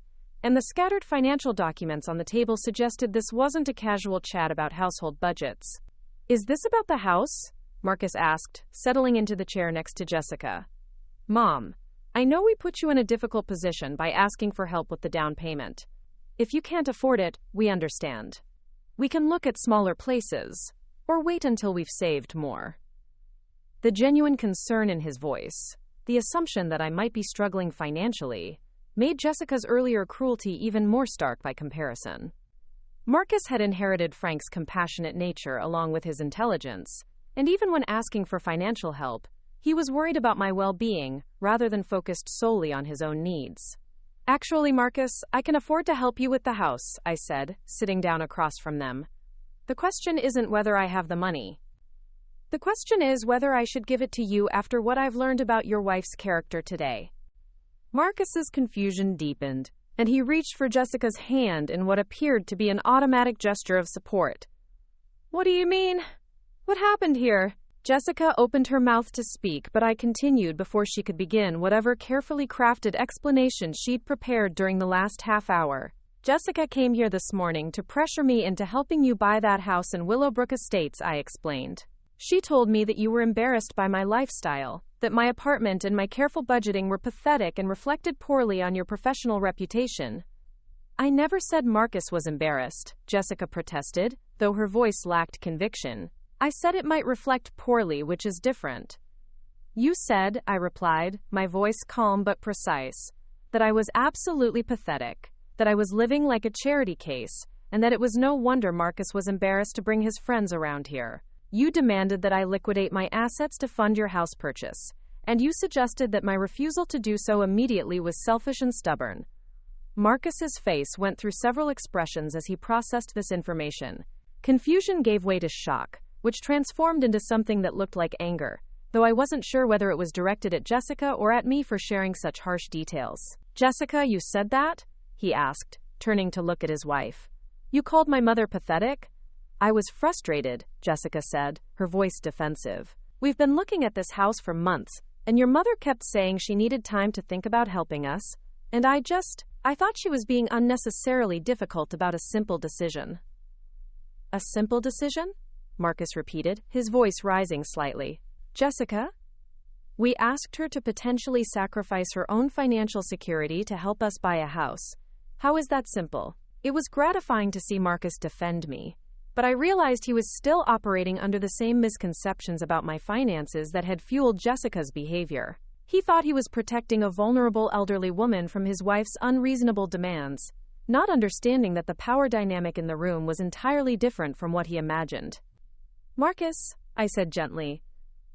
And the scattered financial documents on the table suggested this wasn't a casual chat about household budgets. "Is this about the house?" Marcus asked, settling into the chair next to Jessica. "Mom, I know we put you in a difficult position by asking for help with the down payment. If you can't afford it, we understand. We can look at smaller places, or wait until we've saved more." The genuine concern in his voice, the assumption that I might be struggling financially, made Jessica's earlier cruelty even more stark by comparison. Marcus had inherited Frank's compassionate nature along with his intelligence, and even when asking for financial help, he was worried about my well-being rather than focused solely on his own needs. "Actually, Marcus, I can afford to help you with the house," I said, sitting down across from them. "The question isn't whether I have the money. The question is whether I should give it to you after what I've learned about your wife's character today." Marcus's confusion deepened, and he reached for Jessica's hand in what appeared to be an automatic gesture of support. "What do you mean? What happened here?" Jessica opened her mouth to speak, but I continued before she could begin whatever carefully crafted explanation she'd prepared during the last half hour. "Jessica came here this morning to pressure me into helping you buy that house in Willowbrook Estates," I explained. "She told me that you were embarrassed by my lifestyle, that my apartment and my careful budgeting were pathetic and reflected poorly on your professional reputation." "I never said Marcus was embarrassed," Jessica protested, though her voice lacked conviction. "I said it might reflect poorly, which is different. You said, I replied, my voice calm but precise, that I was absolutely pathetic, that I was living like a charity case, and that it was no wonder Marcus was embarrassed to bring his friends around here. You demanded that I liquidate my assets to fund your house purchase, and you suggested that my refusal to do so immediately was selfish and stubborn. Marcus's face went through several expressions as he processed this information. Confusion gave way to shock, which transformed into something that looked like anger, though I wasn't sure whether it was directed at Jessica or at me for sharing such harsh details. Jessica, you said that? He asked, turning to look at his wife. You called my mother pathetic? I was frustrated, Jessica said, her voice defensive. We've been looking at this house for months, and your mother kept saying she needed time to think about helping us, and I thought she was being unnecessarily difficult about a simple decision. A simple decision? Marcus repeated, his voice rising slightly. Jessica? We asked her to potentially sacrifice her own financial security to help us buy a house. How is that simple? It was gratifying to see Marcus defend me, but I realized he was still operating under the same misconceptions about my finances that had fueled Jessica's behavior. He thought he was protecting a vulnerable elderly woman from his wife's unreasonable demands, not understanding that the power dynamic in the room was entirely different from what he imagined. Marcus, I said gently,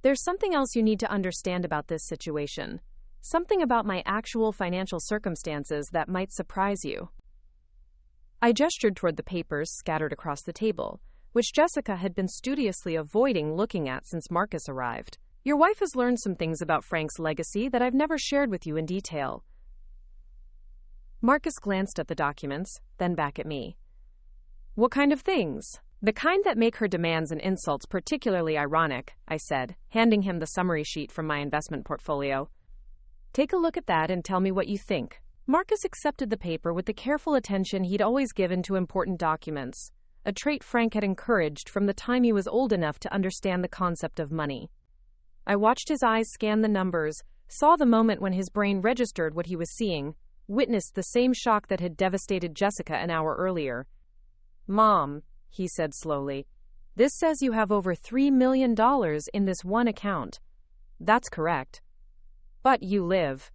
there's something else you need to understand about this situation. Something about my actual financial circumstances that might surprise you. I gestured toward the papers scattered across the table, which Jessica had been studiously avoiding looking at since Marcus arrived. Your wife has learned some things about Frank's legacy that I've never shared with you in detail. Marcus glanced at the documents, then back at me. What kind of things? The kind that make her demands and insults particularly ironic, I said, handing him the summary sheet from my investment portfolio. Take a look at that and tell me what you think. Marcus accepted the paper with the careful attention he'd always given to important documents, a trait Frank had encouraged from the time he was old enough to understand the concept of money. I watched his eyes scan the numbers, saw the moment when his brain registered what he was seeing, witnessed the same shock that had devastated Jessica an hour earlier. Mom, he said slowly, this says you have over $3 million in this one account. That's correct. But you live.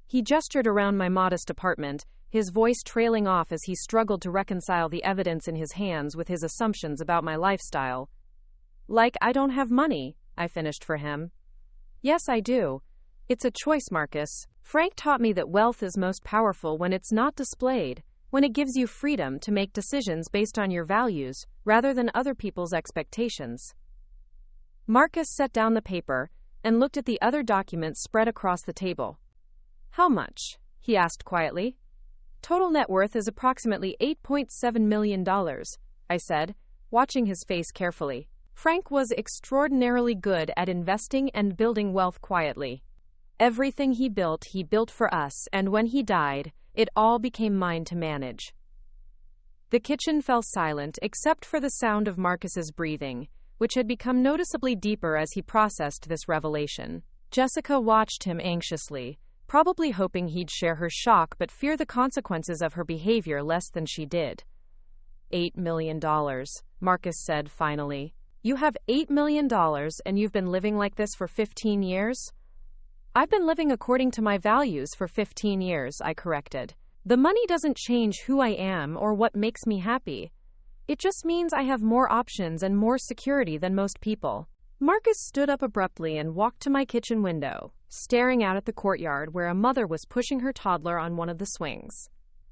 He gestured around my modest apartment, his voice trailing off as he struggled to reconcile the evidence in his hands with his assumptions about my lifestyle. Like I don't have money, I finished for him. Yes, I do. It's a choice, Marcus. Frank taught me that wealth is most powerful when it's not displayed, when it gives you freedom to make decisions based on your values, rather than other people's expectations. Marcus set down the paper and looked at the other documents spread across the table. How much? He asked quietly. Total net worth is approximately $8.7 million, I said, watching his face carefully. Frank was extraordinarily good at investing and building wealth quietly. Everything he built for us, and when he died, it all became mine to manage. The kitchen fell silent except for the sound of Marcus's breathing, which had become noticeably deeper as he processed this revelation. Jessica watched him anxiously, probably hoping he'd share her shock but fear the consequences of her behavior less than she did. $8 million, Marcus said finally. You have $8 million and you've been living like this for 15 years? I've been living according to my values for 15 years, I corrected. The money doesn't change who I am or what makes me happy. It just means I have more options and more security than most people. Marcus stood up abruptly and walked to my kitchen window, staring out at the courtyard where a mother was pushing her toddler on one of the swings.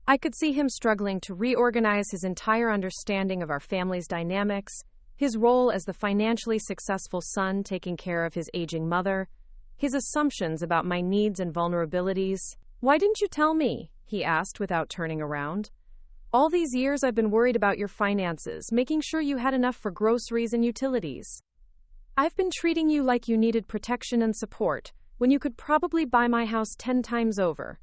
I could see him struggling to reorganize his entire understanding of our family's dynamics, his role as the financially successful son taking care of his aging mother, his assumptions about my needs and vulnerabilities. Why didn't you tell me? He asked without turning around. All these years I've been worried about your finances, making sure you had enough for groceries and utilities. I've been treating you like you needed protection and support, when you could probably buy my house 10 times over.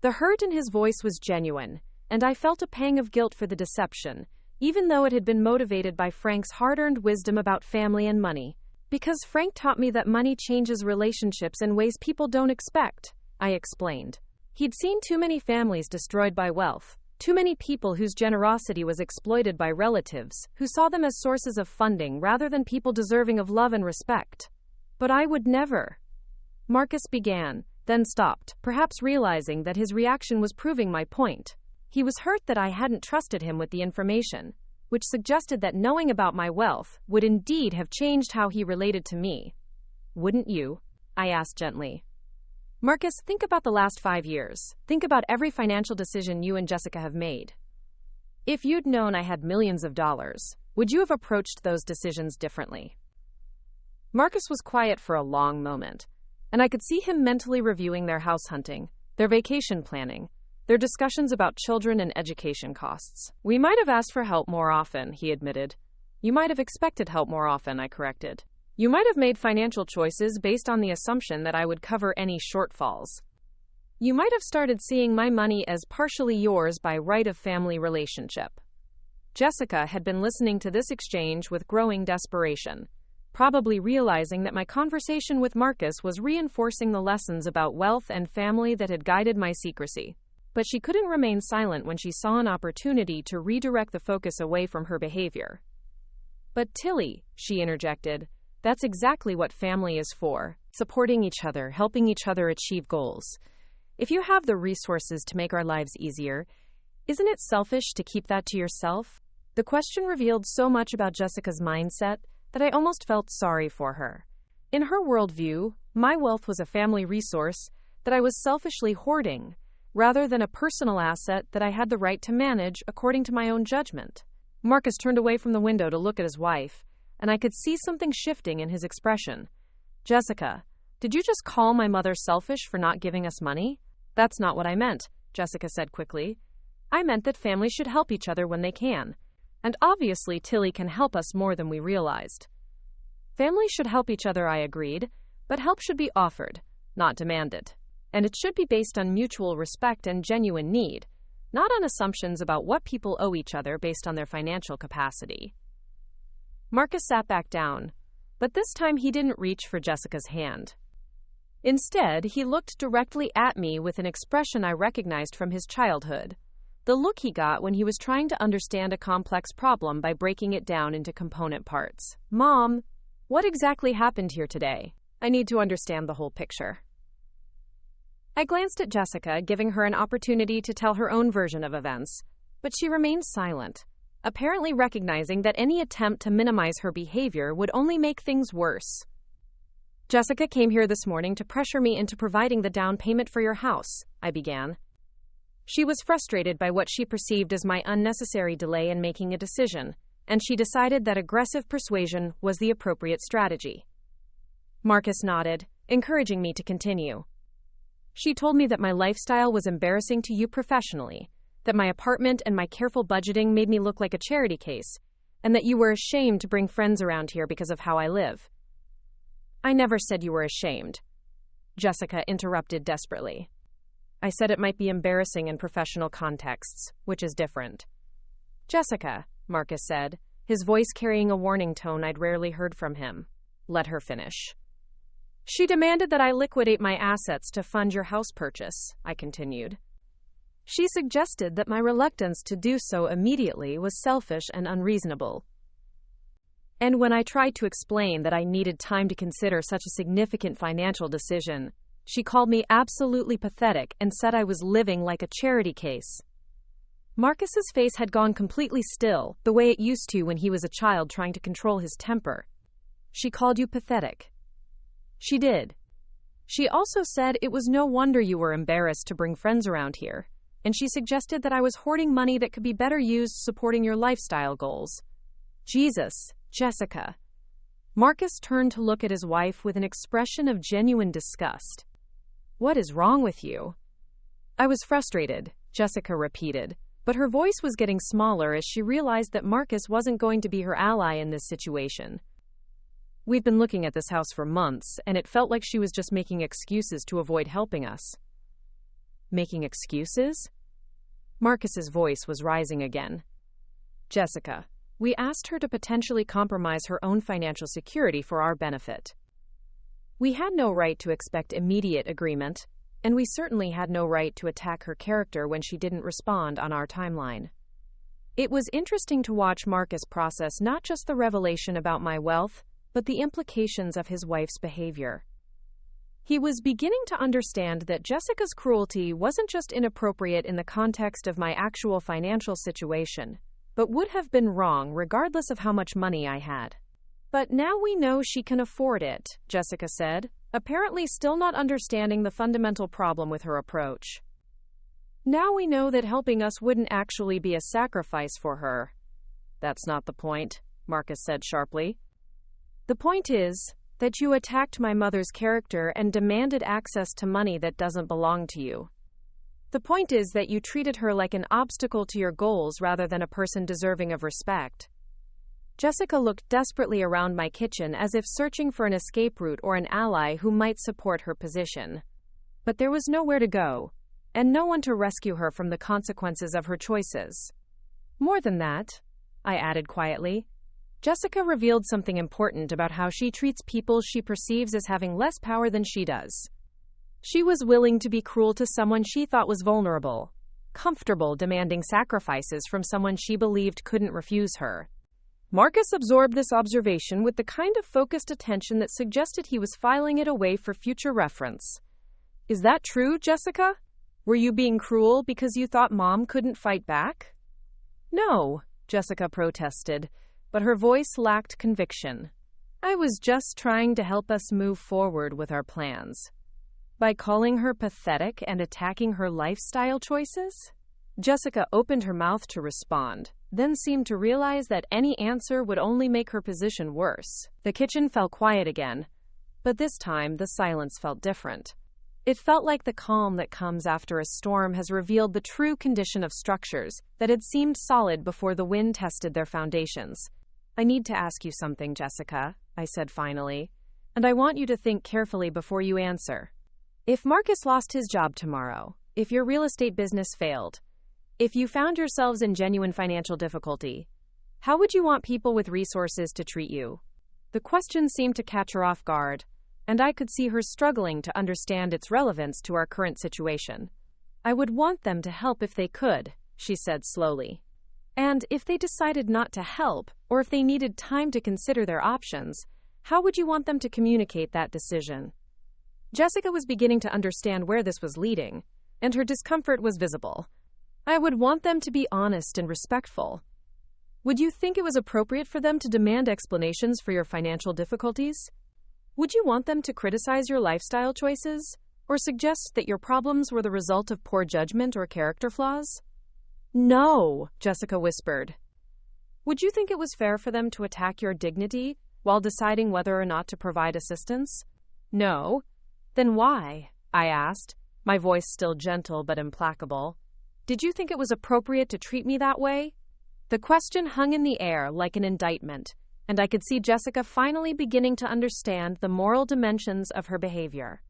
The hurt in his voice was genuine, and I felt a pang of guilt for the deception, even though it had been motivated by Frank's hard-earned wisdom about family and money. Because Frank taught me that money changes relationships in ways people don't expect, I explained. He'd seen too many families destroyed by wealth, too many people whose generosity was exploited by relatives, who saw them as sources of funding rather than people deserving of love and respect. But I would never. Marcus began, then stopped, perhaps realizing that his reaction was proving my point. He was hurt that I hadn't trusted him with the information, which suggested that knowing about my wealth would indeed have changed how he related to me. Wouldn't you? I asked gently. Marcus, think about the last 5 years. Think about every financial decision you and Jessica have made. If you'd known I had millions of dollars, would you have approached those decisions differently? Marcus was quiet for a long moment, and I could see him mentally reviewing their house hunting, their vacation planning, their discussions about children and education costs. We might have asked for help more often, he admitted. You might have expected help more often, I corrected. You might have made financial choices based on the assumption that I would cover any shortfalls. You might have started seeing my money as partially yours by right of family relationship. Jessica had been listening to this exchange with growing desperation, probably realizing that my conversation with Marcus was reinforcing the lessons about wealth and family that had guided my secrecy. But she couldn't remain silent when she saw an opportunity to redirect the focus away from her behavior. But Tilly, she interjected, that's exactly what family is for, supporting each other, helping each other achieve goals. If you have the resources to make our lives easier, isn't it selfish to keep that to yourself? The question revealed so much about Jessica's mindset that I almost felt sorry for her. In her worldview, my wealth was a family resource that I was selfishly hoarding, rather than a personal asset that I had the right to manage according to my own judgment. Marcus turned away from the window to look at his wife, and I could see something shifting in his expression. Jessica, did you just call my mother selfish for not giving us money? That's not what I meant, Jessica said quickly. I meant that families should help each other when they can. And obviously Tilly can help us more than we realized. Families should help each other, I agreed, but help should be offered, not demanded. And it should be based on mutual respect and genuine need, not on assumptions about what people owe each other based on their financial capacity. Marcus sat back down, but this time he didn't reach for Jessica's hand. Instead, he looked directly at me with an expression I recognized from his childhood, the look he got when he was trying to understand a complex problem by breaking it down into component parts. Mom, what exactly happened here today? I need to understand the whole picture. I glanced at Jessica, giving her an opportunity to tell her own version of events, but she remained silent, apparently recognizing that any attempt to minimize her behavior would only make things worse. Jessica came here this morning to pressure me into providing the down payment for your house, I began. She was frustrated by what she perceived as my unnecessary delay in making a decision, and she decided that aggressive persuasion was the appropriate strategy. Marcus nodded, encouraging me to continue. She told me that my lifestyle was embarrassing to you professionally, that my apartment and my careful budgeting made me look like a charity case, and that you were ashamed to bring friends around here because of how I live. I never said you were ashamed, Jessica interrupted desperately. I said it might be embarrassing in professional contexts, which is different. Jessica, Marcus said, his voice carrying a warning tone I'd rarely heard from him. Let her finish. She demanded that I liquidate my assets to fund your house purchase, I continued. She suggested that my reluctance to do so immediately was selfish and unreasonable. And when I tried to explain that I needed time to consider such a significant financial decision, she called me absolutely pathetic and said I was living like a charity case. Marcus's face had gone completely still, the way it used to when he was a child trying to control his temper. She called you pathetic. She did. She also said it was no wonder you were embarrassed to bring friends around here, and she suggested that I was hoarding money that could be better used supporting your lifestyle goals. Jesus, Jessica. Marcus turned to look at his wife with an expression of genuine disgust. What is wrong with you? I was frustrated, Jessica repeated, but her voice was getting smaller as she realized that Marcus wasn't going to be her ally in this situation. We'd been looking at this house for months, and it felt like she was just making excuses to avoid helping us. Making excuses? Marcus's voice was rising again. Jessica, we asked her to potentially compromise her own financial security for our benefit. We had no right to expect immediate agreement, and we certainly had no right to attack her character when she didn't respond on our timeline. It was interesting to watch Marcus process not just the revelation about my wealth, but the implications of his wife's behavior. He was beginning to understand that Jessica's cruelty wasn't just inappropriate in the context of my actual financial situation, but would have been wrong regardless of how much money I had. "But now we know she can afford it," Jessica said, apparently still not understanding the fundamental problem with her approach. "Now we know that helping us wouldn't actually be a sacrifice for her." "That's not the point," Marcus said sharply. "The point is that you attacked my mother's character and demanded access to money that doesn't belong to you. The point is that you treated her like an obstacle to your goals rather than a person deserving of respect." Jessica looked desperately around my kitchen as if searching for an escape route or an ally who might support her position. But there was nowhere to go, and no one to rescue her from the consequences of her choices. "More than that," I added quietly, Jessica revealed something important about how she treats people she perceives as having less power than she does. She was willing to be cruel to someone she thought was vulnerable, comfortable demanding sacrifices from someone she believed couldn't refuse her. Marcus absorbed this observation with the kind of focused attention that suggested he was filing it away for future reference. "Is that true, Jessica? Were you being cruel because you thought Mom couldn't fight back?" "No," Jessica protested, but her voice lacked conviction. "I was just trying to help us move forward with our plans." "By calling her pathetic and attacking her lifestyle choices?" Jessica opened her mouth to respond, then seemed to realize that any answer would only make her position worse. The kitchen fell quiet again, but this time the silence felt different. It felt like the calm that comes after a storm has revealed the true condition of structures that had seemed solid before the wind tested their foundations. "I need to ask you something, Jessica," I said finally, "and I want you to think carefully before you answer. If Marcus lost his job tomorrow, if your real estate business failed, if you found yourselves in genuine financial difficulty, how would you want people with resources to treat you?" The question seemed to catch her off guard, and I could see her struggling to understand its relevance to our current situation. "I would want them to help if they could," she said slowly. "And if they decided not to help, or if they needed time to consider their options, how would you want them to communicate that decision?" Jessica was beginning to understand where this was leading, and her discomfort was visible. "I would want them to be honest and respectful." "Would you think it was appropriate for them to demand explanations for your financial difficulties? Would you want them to criticize your lifestyle choices, or suggest that your problems were the result of poor judgment or character flaws?" "No," Jessica whispered. "Would you think it was fair for them to attack your dignity while deciding whether or not to provide assistance?" "No." "Then why?" I asked, my voice still gentle but implacable. "Did you think it was appropriate to treat me that way?" The question hung in the air like an indictment, and I could see Jessica finally beginning to understand the moral dimensions of her behavior.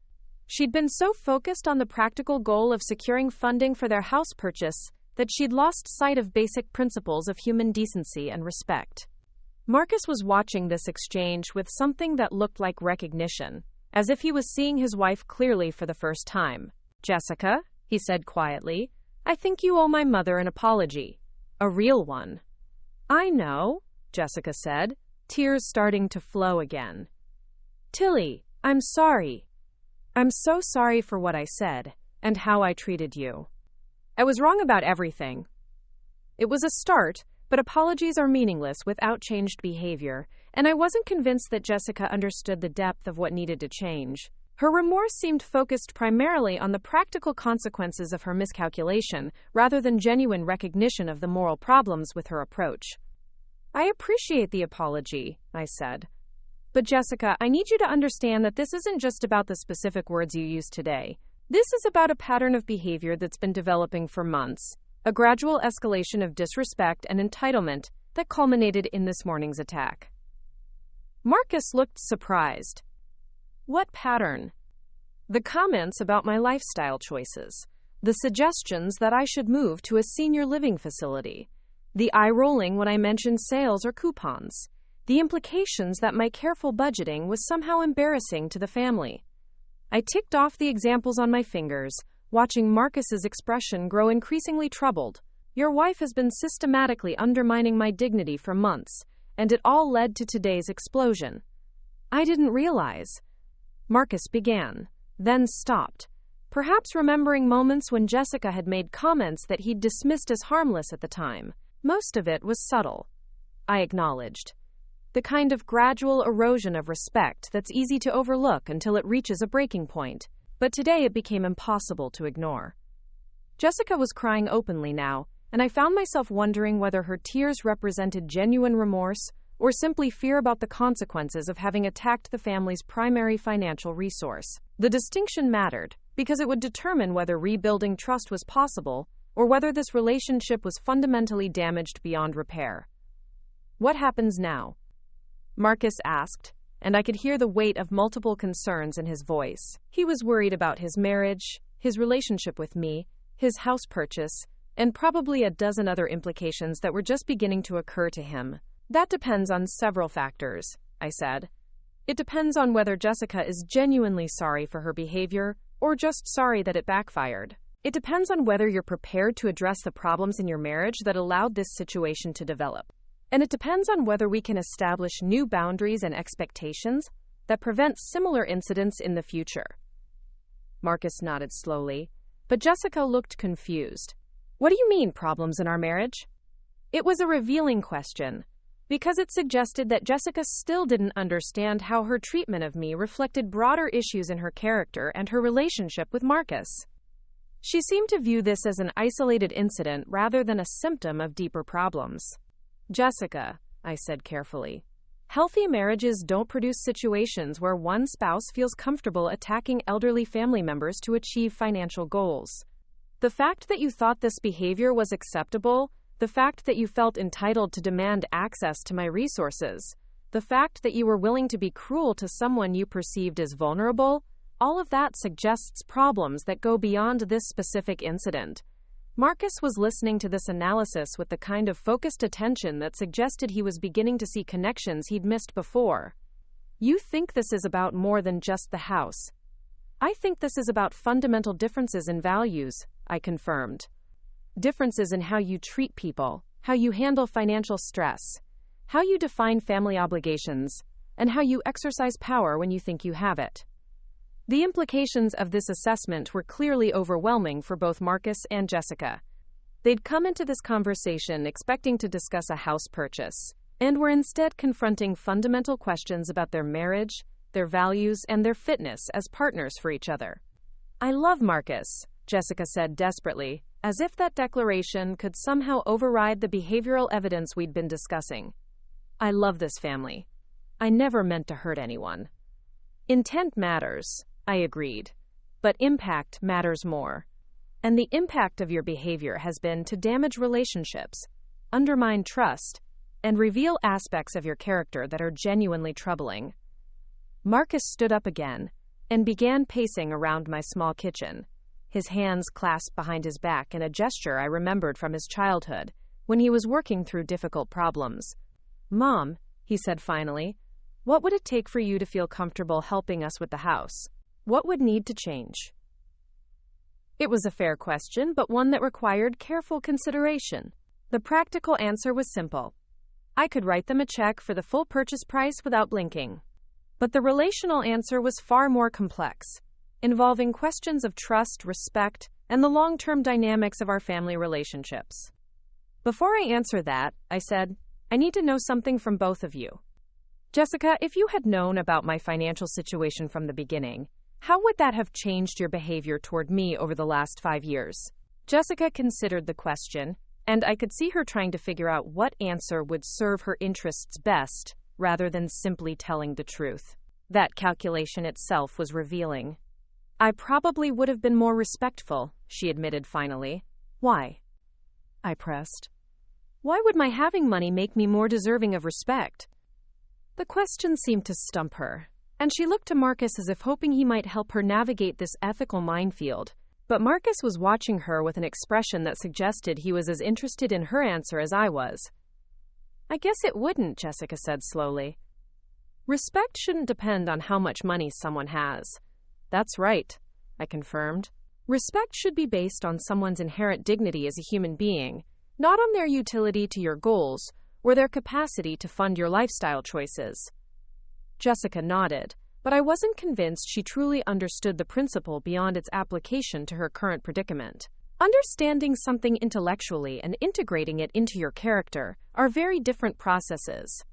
She'd been so focused on the practical goal of securing funding for their house purchase that she'd lost sight of basic principles of human decency and respect. Marcus was watching this exchange with something that looked like recognition, as if he was seeing his wife clearly for the first time. "Jessica," he said quietly, "I think you owe my mother an apology. A real one." "I know," Jessica said, tears starting to flow again. "Tilly, I'm sorry. I'm so sorry for what I said, and how I treated you. I was wrong about everything. It was a start, but apologies are meaningless without changed behavior, and I wasn't convinced that Jessica understood the depth of what needed to change. Her remorse seemed focused primarily on the practical consequences of her miscalculation, rather than genuine recognition of the moral problems with her approach. "I appreciate the apology," I said. "But Jessica, I need you to understand that this isn't just about the specific words you used today. This is about a pattern of behavior that's been developing for months, a gradual escalation of disrespect and entitlement that culminated in this morning's attack." Marcus looked surprised. "What pattern?" "The comments about my lifestyle choices, the suggestions that I should move to a senior living facility, the eye-rolling when I mentioned sales or coupons, the implications that my careful budgeting was somehow embarrassing to the family." I ticked off the examples on my fingers, watching Marcus's expression grow increasingly troubled. "Your wife has been systematically undermining my dignity for months, and it all led to today's explosion. I didn't realize. Marcus began, then stopped, perhaps remembering moments when Jessica had made comments that he'd dismissed as harmless at the time. Most of it was subtle, I acknowledged. The kind of gradual erosion of respect that's easy to overlook until it reaches a breaking point. But today it became impossible to ignore. Jessica was crying openly now, and I found myself wondering whether her tears represented genuine remorse or simply fear about the consequences of having attacked the family's primary financial resource. The distinction mattered, because it would determine whether rebuilding trust was possible or whether this relationship was fundamentally damaged beyond repair. "What happens now?" Marcus asked, and I could hear the weight of multiple concerns in his voice. He was worried about his marriage, his relationship with me, his house purchase, and probably a dozen other implications that were just beginning to occur to him. "That depends on several factors," I said. "It depends on whether Jessica is genuinely sorry for her behavior or just sorry that it backfired. It depends on whether you're prepared to address the problems in your marriage that allowed this situation to develop. And it depends on whether we can establish new boundaries and expectations that prevent similar incidents in the future." Marcus nodded slowly, but Jessica looked confused. "What do you mean, problems in our marriage?" It was a revealing question, because it suggested that Jessica still didn't understand how her treatment of me reflected broader issues in her character and her relationship with Marcus. She seemed to view this as an isolated incident rather than a symptom of deeper problems. "Jessica," I said carefully, "healthy marriages don't produce situations where one spouse feels comfortable attacking elderly family members to achieve financial goals. The fact that you thought this behavior was acceptable, the fact that you felt entitled to demand access to my resources, the fact that you were willing to be cruel to someone you perceived as vulnerable, all of that suggests problems that go beyond this specific incident." Marcus was listening to this analysis with the kind of focused attention that suggested he was beginning to see connections he'd missed before. "You think this is about more than just the house." "I think this is about fundamental differences in values," I confirmed. "Differences in how you treat people, how you handle financial stress, how you define family obligations, and how you exercise power when you think you have it." The implications of this assessment were clearly overwhelming for both Marcus and Jessica. They'd come into this conversation expecting to discuss a house purchase, and were instead confronting fundamental questions about their marriage, their values, and their fitness as partners for each other. "I love Marcus," Jessica said desperately, as if that declaration could somehow override the behavioral evidence we'd been discussing. "I love this family. I never meant to hurt anyone." "Intent matters," I agreed, "but impact matters more. And the impact of your behavior has been to damage relationships, undermine trust, and reveal aspects of your character that are genuinely troubling." Marcus stood up again and began pacing around my small kitchen, his hands clasped behind his back in a gesture I remembered from his childhood when he was working through difficult problems. "Mom," he said finally, "what would it take for you to feel comfortable helping us with the house? What would need to change?" It was a fair question, but one that required careful consideration. The practical answer was simple. I could write them a check for the full purchase price without blinking. But the relational answer was far more complex, involving questions of trust, respect, and the long-term dynamics of our family relationships. "Before I answer that," I said, "I need to know something from both of you. Jessica, if you had known about my financial situation from the beginning, how would that have changed your behavior toward me over the last 5 years?" Jessica considered the question, and I could see her trying to figure out what answer would serve her interests best, rather than simply telling the truth. That calculation itself was revealing. "I probably would have been more respectful," she admitted finally. "Why?" I pressed. "Why would my having money make me more deserving of respect?" The question seemed to stump her, and she looked to Marcus as if hoping he might help her navigate this ethical minefield. But Marcus was watching her with an expression that suggested he was as interested in her answer as I was. "I guess it wouldn't," Jessica said slowly. "Respect shouldn't depend on how much money someone has." "That's right," I confirmed. "Respect should be based on someone's inherent dignity as a human being, not on their utility to your goals or their capacity to fund your lifestyle choices." Jessica nodded, but I wasn't convinced she truly understood the principle beyond its application to her current predicament. Understanding something intellectually and integrating it into your character are very different processes.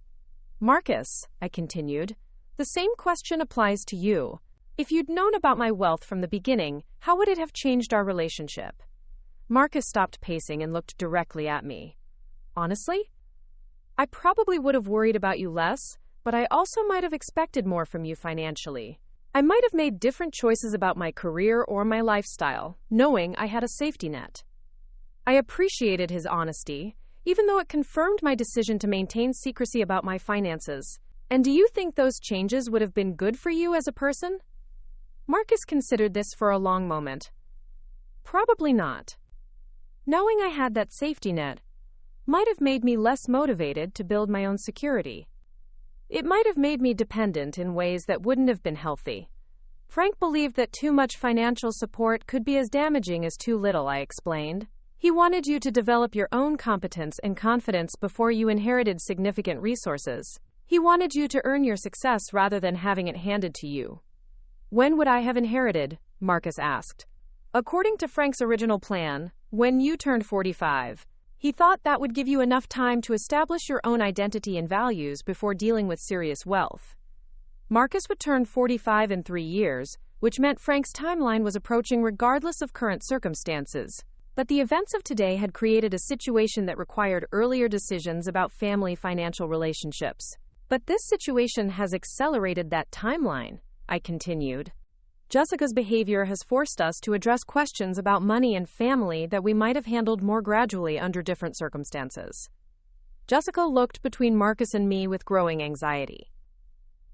Marcus, I continued, the same question applies to you. If you'd known about my wealth from the beginning, how would it have changed our relationship? Marcus stopped pacing and looked directly at me. Honestly, I probably would have worried about you less, but I also might have expected more from you financially. I might have made different choices about my career or my lifestyle, knowing I had a safety net. I appreciated his honesty, even though it confirmed my decision to maintain secrecy about my finances. And do you think those changes would have been good for you as a person? Marcus considered this for a long moment. Probably not. Knowing I had that safety net might have made me less motivated to build my own security. It might have made me dependent in ways that wouldn't have been healthy. Frank believed that too much financial support could be as damaging as too little, I explained. He wanted you to develop your own competence and confidence before you inherited significant resources. He wanted you to earn your success rather than having it handed to you. When would I have inherited? Marcus asked. According to Frank's original plan, when you turned 45. He thought that would give you enough time to establish your own identity and values before dealing with serious wealth. Marcus would turn 45 in 3 years, which meant Frank's timeline was approaching regardless of current circumstances. But the events of today had created a situation that required earlier decisions about family financial relationships. But this situation has accelerated that timeline, I continued. Jessica's behavior has forced us to address questions about money and family that we might have handled more gradually under different circumstances. Jessica looked between Marcus and me with growing anxiety.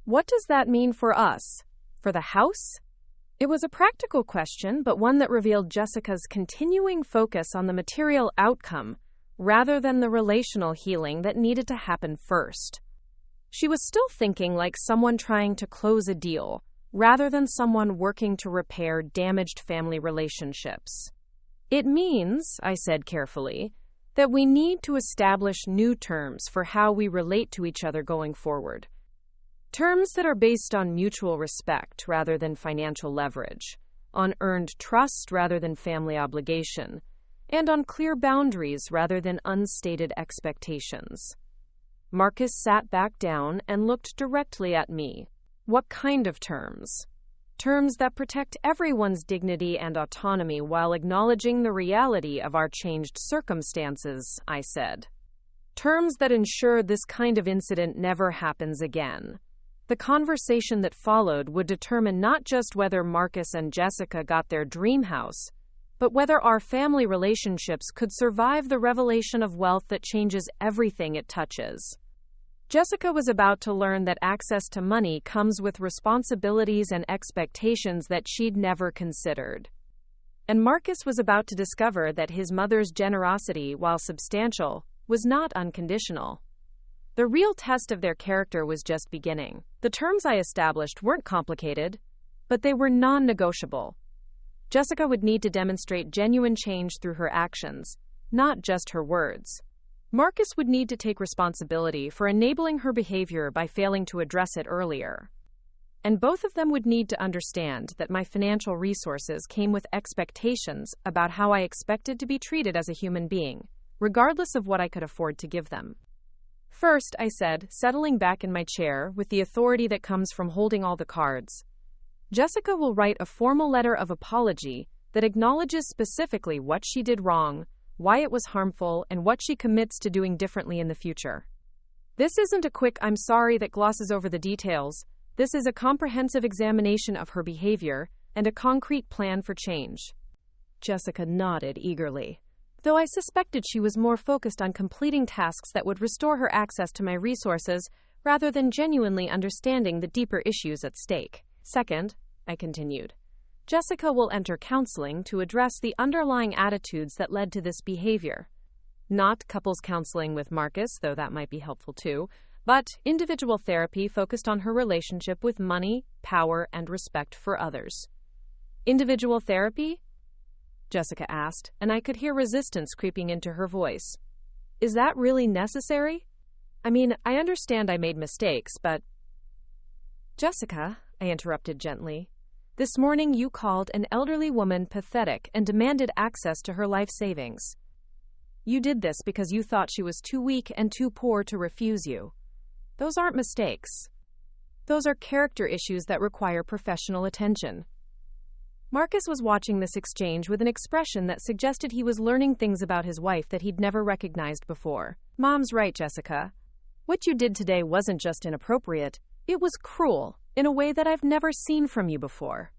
What does that mean for us? For the house? It was a practical question, but one that revealed Jessica's continuing focus on the material outcome rather than the relational healing that needed to happen first. She was still thinking like someone trying to close a deal, rather than someone working to repair damaged family relationships. It means, I said carefully, that we need to establish new terms for how we relate to each other going forward. Terms that are based on mutual respect rather than financial leverage, on earned trust rather than family obligation, and on clear boundaries rather than unstated expectations. Marcus sat back down and looked directly at me. What kind of terms? Terms that protect everyone's dignity and autonomy while acknowledging the reality of our changed circumstances, I said. Terms that ensure this kind of incident never happens again. The conversation that followed would determine not just whether Marcus and Jessica got their dream house, but whether our family relationships could survive the revelation of wealth that changes everything it touches. Jessica was about to learn that access to money comes with responsibilities and expectations that she'd never considered. And Marcus was about to discover that his mother's generosity, while substantial, was not unconditional. The real test of their character was just beginning. The terms I established weren't complicated, but they were non-negotiable. Jessica would need to demonstrate genuine change through her actions, not just her words. Marcus would need to take responsibility for enabling her behavior by failing to address it earlier. And both of them would need to understand that my financial resources came with expectations about how I expected to be treated as a human being, regardless of what I could afford to give them. First, I said, settling back in my chair with the authority that comes from holding all the cards, Jessica will write a formal letter of apology that acknowledges specifically what she did wrong, why it was harmful, and what she commits to doing differently in the future. This isn't a quick "I'm sorry" that glosses over the details. This is a comprehensive examination of her behavior and a concrete plan for change. Jessica nodded eagerly, though I suspected she was more focused on completing tasks that would restore her access to my resources rather than genuinely understanding the deeper issues at stake. Second, I continued, Jessica will enter counseling to address the underlying attitudes that led to this behavior. Not couples counseling with Marcus, though that might be helpful too, but individual therapy focused on her relationship with money, power, and respect for others. Individual therapy? Jessica asked, and I could hear resistance creeping into her voice. Is that really necessary? I mean, I understand I made mistakes, but... Jessica, I interrupted gently, this morning you called an elderly woman pathetic and demanded access to her life savings. You did this because you thought she was too weak and too poor to refuse you. Those aren't mistakes. Those are character issues that require professional attention. Marcus was watching this exchange with an expression that suggested he was learning things about his wife that he'd never recognized before. Mom's right, Jessica. What you did today wasn't just inappropriate, it was cruel, in a way that I've never seen from you before.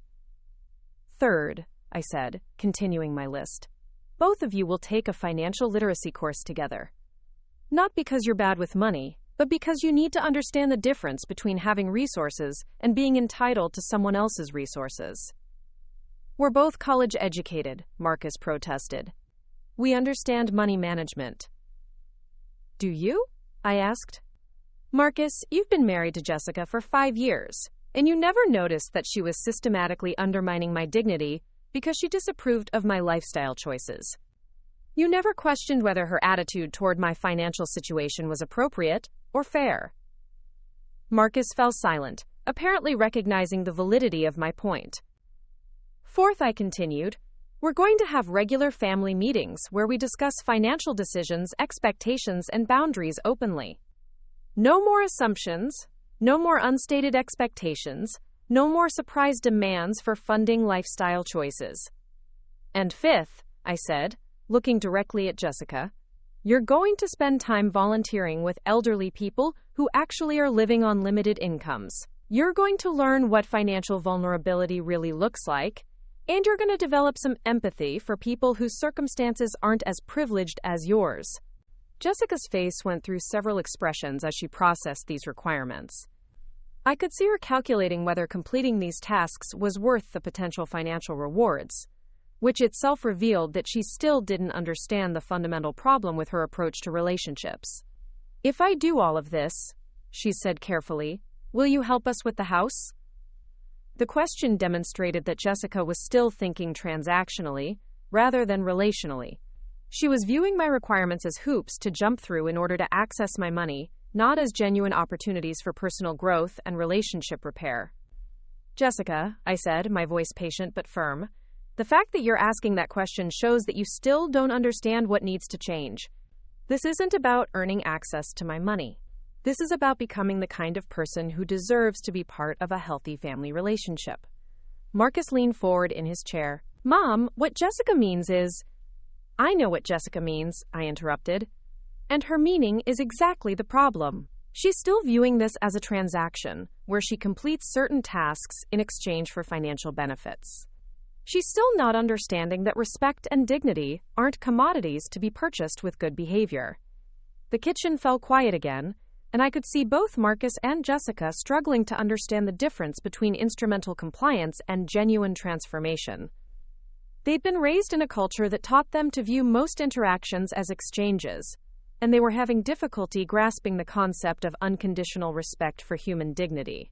Third, I said, continuing my list, both of you will take a financial literacy course together. Not because you're bad with money, but because you need to understand the difference between having resources and being entitled to someone else's resources. We're both college educated, Marcus protested. We understand money management. Do you? I asked. Marcus, you've been married to Jessica for 5 years, and you never noticed that she was systematically undermining my dignity because she disapproved of my lifestyle choices. You never questioned whether her attitude toward my financial situation was appropriate or fair. Marcus fell silent, apparently recognizing the validity of my point. Fourth, I continued, we're going to have regular family meetings where we discuss financial decisions, expectations, and boundaries openly. No more assumptions, no more unstated expectations, no more surprise demands for funding lifestyle choices. And fifth, I said, looking directly at Jessica, you're going to spend time volunteering with elderly people who actually are living on limited incomes. You're going to learn what financial vulnerability really looks like, and you're going to develop some empathy for people whose circumstances aren't as privileged as yours. Jessica's face went through several expressions as she processed these requirements. I could see her calculating whether completing these tasks was worth the potential financial rewards, which itself revealed that she still didn't understand the fundamental problem with her approach to relationships. If I do all of this, she said carefully, will you help us with the house? The question demonstrated that Jessica was still thinking transactionally rather than relationally. She was viewing my requirements as hoops to jump through in order to access my money, not as genuine opportunities for personal growth and relationship repair. Jessica, I said, my voice patient but firm, the fact that you're asking that question shows that you still don't understand what needs to change. This isn't about earning access to my money. This is about becoming the kind of person who deserves to be part of a healthy family relationship. Marcus leaned forward in his chair. Mom, what Jessica means is... I know what Jessica means, I interrupted. And her meaning is exactly the problem. She's still viewing this as a transaction, where she completes certain tasks in exchange for financial benefits. She's still not understanding that respect and dignity aren't commodities to be purchased with good behavior. The kitchen fell quiet again, and I could see both Marcus and Jessica struggling to understand the difference between instrumental compliance and genuine transformation. They'd been raised in a culture that taught them to view most interactions as exchanges, and they were having difficulty grasping the concept of unconditional respect for human dignity.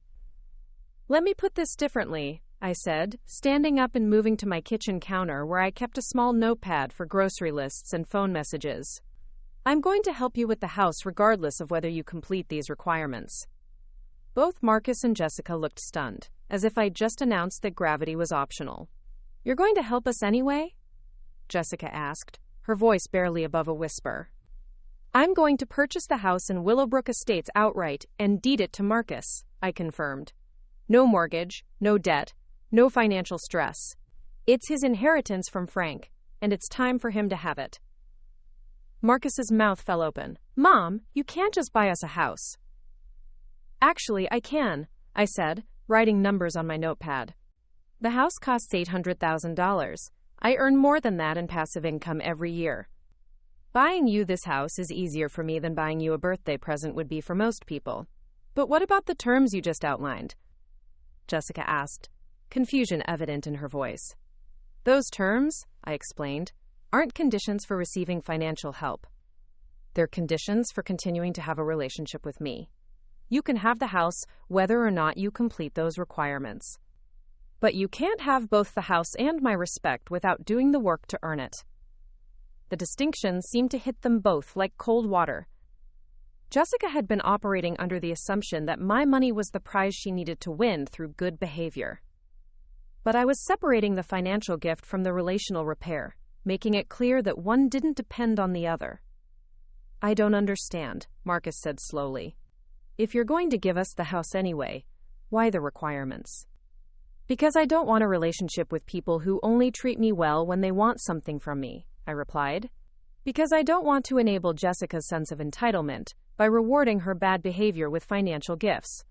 Let me put this differently, I said, standing up and moving to my kitchen counter where I kept a small notepad for grocery lists and phone messages. I'm going to help you with the house regardless of whether you complete these requirements. Both Marcus and Jessica looked stunned, as if I'd just announced that gravity was optional. You're going to help us anyway? Jessica asked, her voice barely above a whisper. I'm going to purchase the house in Willowbrook Estates outright and deed it to Marcus, I confirmed. No mortgage, no debt, no financial stress. It's his inheritance from Frank, and it's time for him to have it. Marcus's mouth fell open. Mom, you can't just buy us a house. Actually, I can, I said, writing numbers on my notepad. The house costs $800,000. I earn more than that in passive income every year. Buying you this house is easier for me than buying you a birthday present would be for most people. But what about the terms you just outlined? Jessica asked, confusion evident in her voice. Those terms, I explained, aren't conditions for receiving financial help. They're conditions for continuing to have a relationship with me. You can have the house whether or not you complete those requirements. But you can't have both the house and my respect without doing the work to earn it. The distinction seemed to hit them both like cold water. Jessica had been operating under the assumption that my money was the prize she needed to win through good behavior. But I was separating the financial gift from the relational repair, making it clear that one didn't depend on the other. I don't understand, Marcus said slowly. If you're going to give us the house anyway, why the requirements? Because I don't want a relationship with people who only treat me well when they want something from me, I replied. Because I don't want to enable Jessica's sense of entitlement by rewarding her bad behavior with financial gifts.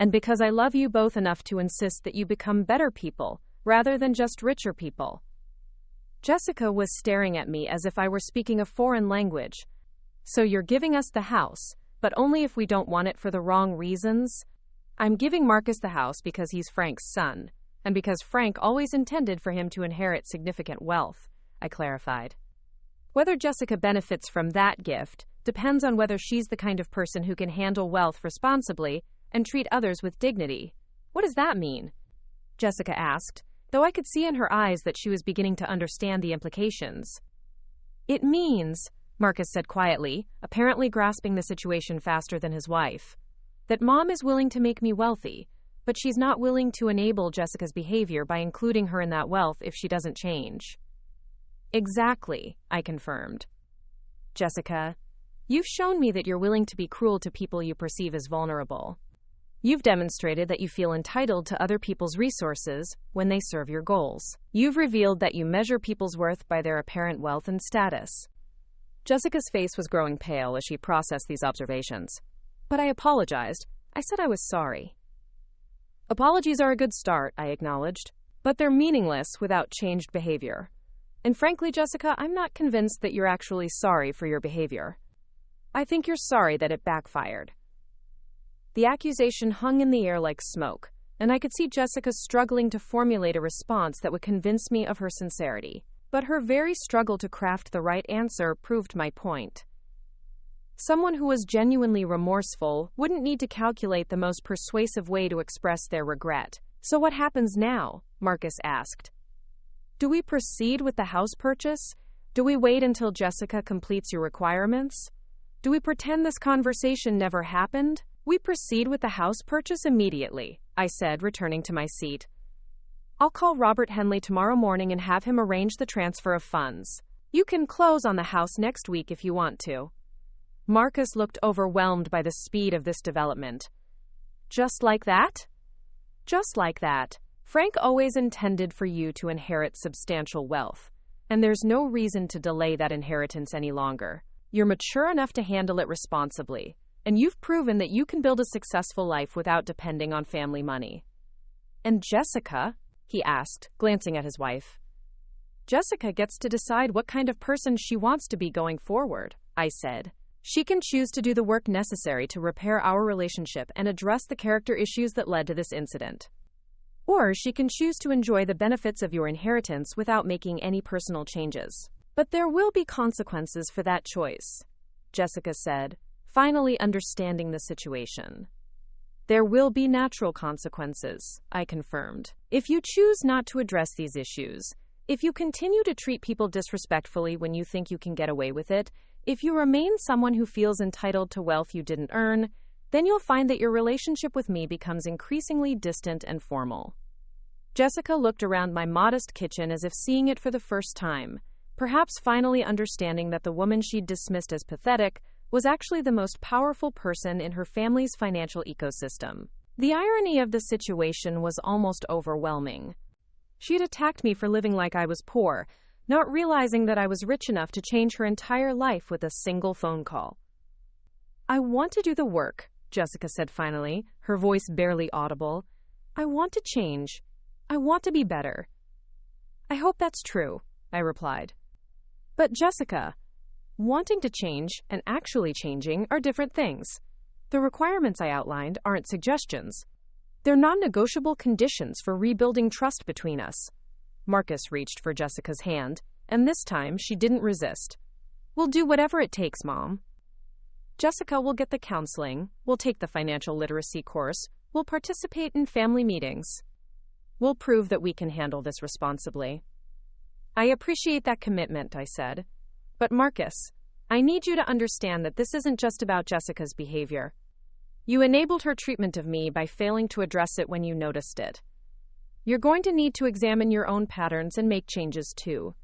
And because I love you both enough to insist that you become better people, rather than just richer people. Jessica was staring at me as if I were speaking a foreign language. So you're giving us the house, but only if we don't want it for the wrong reasons? I'm giving Marcus the house because he's Frank's son, and because Frank always intended for him to inherit significant wealth, I clarified. Whether Jessica benefits from that gift depends on whether she's the kind of person who can handle wealth responsibly and treat others with dignity. What does that mean? Jessica asked, though I could see in her eyes that she was beginning to understand the implications. It means, Marcus said quietly, apparently grasping the situation faster than his wife, that Mom is willing to make me wealthy, but she's not willing to enable Jessica's behavior by including her in that wealth if she doesn't change. Exactly, I confirmed. Jessica, you've shown me that you're willing to be cruel to people you perceive as vulnerable. You've demonstrated that you feel entitled to other people's resources when they serve your goals. You've revealed that you measure people's worth by their apparent wealth and status. Jessica's face was growing pale as she processed these observations. But I apologized. I said I was sorry. Apologies are a good start, I acknowledged, but they're meaningless without changed behavior. And frankly, Jessica, I'm not convinced that you're actually sorry for your behavior. I think you're sorry that it backfired. The accusation hung in the air like smoke, and I could see Jessica struggling to formulate a response that would convince me of her sincerity. But her very struggle to craft the right answer proved my point. Someone who was genuinely remorseful wouldn't need to calculate the most persuasive way to express their regret. So what happens now? Marcus asked. Do we proceed with the house purchase? Do we wait until Jessica completes your requirements? Do we pretend this conversation never happened? We proceed with the house purchase immediately, I said, returning to my seat. I'll call Robert Henley tomorrow morning and have him arrange the transfer of funds. You can close on the house next week if you want to. Marcus looked overwhelmed by the speed of this development. Just like that? Just like that. Frank always intended for you to inherit substantial wealth, and there's no reason to delay that inheritance any longer. You're mature enough to handle it responsibly, and you've proven that you can build a successful life without depending on family money. And Jessica? He asked, glancing at his wife. Jessica gets to decide what kind of person she wants to be going forward, I said. She can choose to do the work necessary to repair our relationship and address the character issues that led to this incident. Or she can choose to enjoy the benefits of your inheritance without making any personal changes. But there will be consequences for that choice, Jessica said, finally understanding the situation. There will be natural consequences, I confirmed. If you choose not to address these issues, if you continue to treat people disrespectfully when you think you can get away with it, if you remain someone who feels entitled to wealth you didn't earn, then you'll find that your relationship with me becomes increasingly distant and formal. Jessica looked around my modest kitchen as if seeing it for the first time, perhaps finally understanding that the woman she'd dismissed as pathetic was actually the most powerful person in her family's financial ecosystem. The irony of the situation was almost overwhelming. She had attacked me for living like I was poor, not realizing that I was rich enough to change her entire life with a single phone call. I want to do the work, Jessica said finally, her voice barely audible. I want to change. I want to be better. I hope that's true, I replied. But Jessica, wanting to change and actually changing are different things. The requirements I outlined aren't suggestions. They're non-negotiable conditions for rebuilding trust between us. Marcus reached for Jessica's hand, and this time she didn't resist. We'll do whatever it takes, Mom. Jessica will get the counseling, we'll take the financial literacy course, we'll participate in family meetings. We'll prove that we can handle this responsibly. I appreciate that commitment, I said. But Marcus, I need you to understand that this isn't just about Jessica's behavior. You enabled her treatment of me by failing to address it when you noticed it. You're going to need to examine your own patterns and make changes too.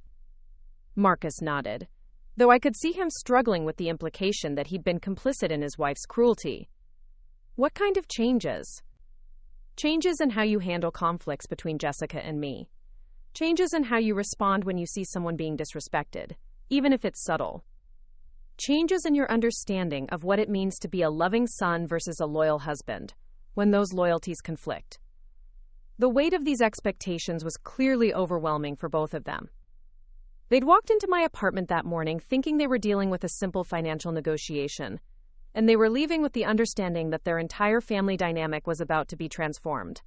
Marcus nodded, though I could see him struggling with the implication that he'd been complicit in his wife's cruelty. What kind of changes? Changes in how you handle conflicts between Jessica and me. Changes in how you respond when you see someone being disrespected, even if it's subtle. Changes in your understanding of what it means to be a loving son versus a loyal husband, when those loyalties conflict. The weight of these expectations was clearly overwhelming for both of them. They'd walked into my apartment that morning thinking they were dealing with a simple financial negotiation, and they were leaving with the understanding that their entire family dynamic was about to be transformed.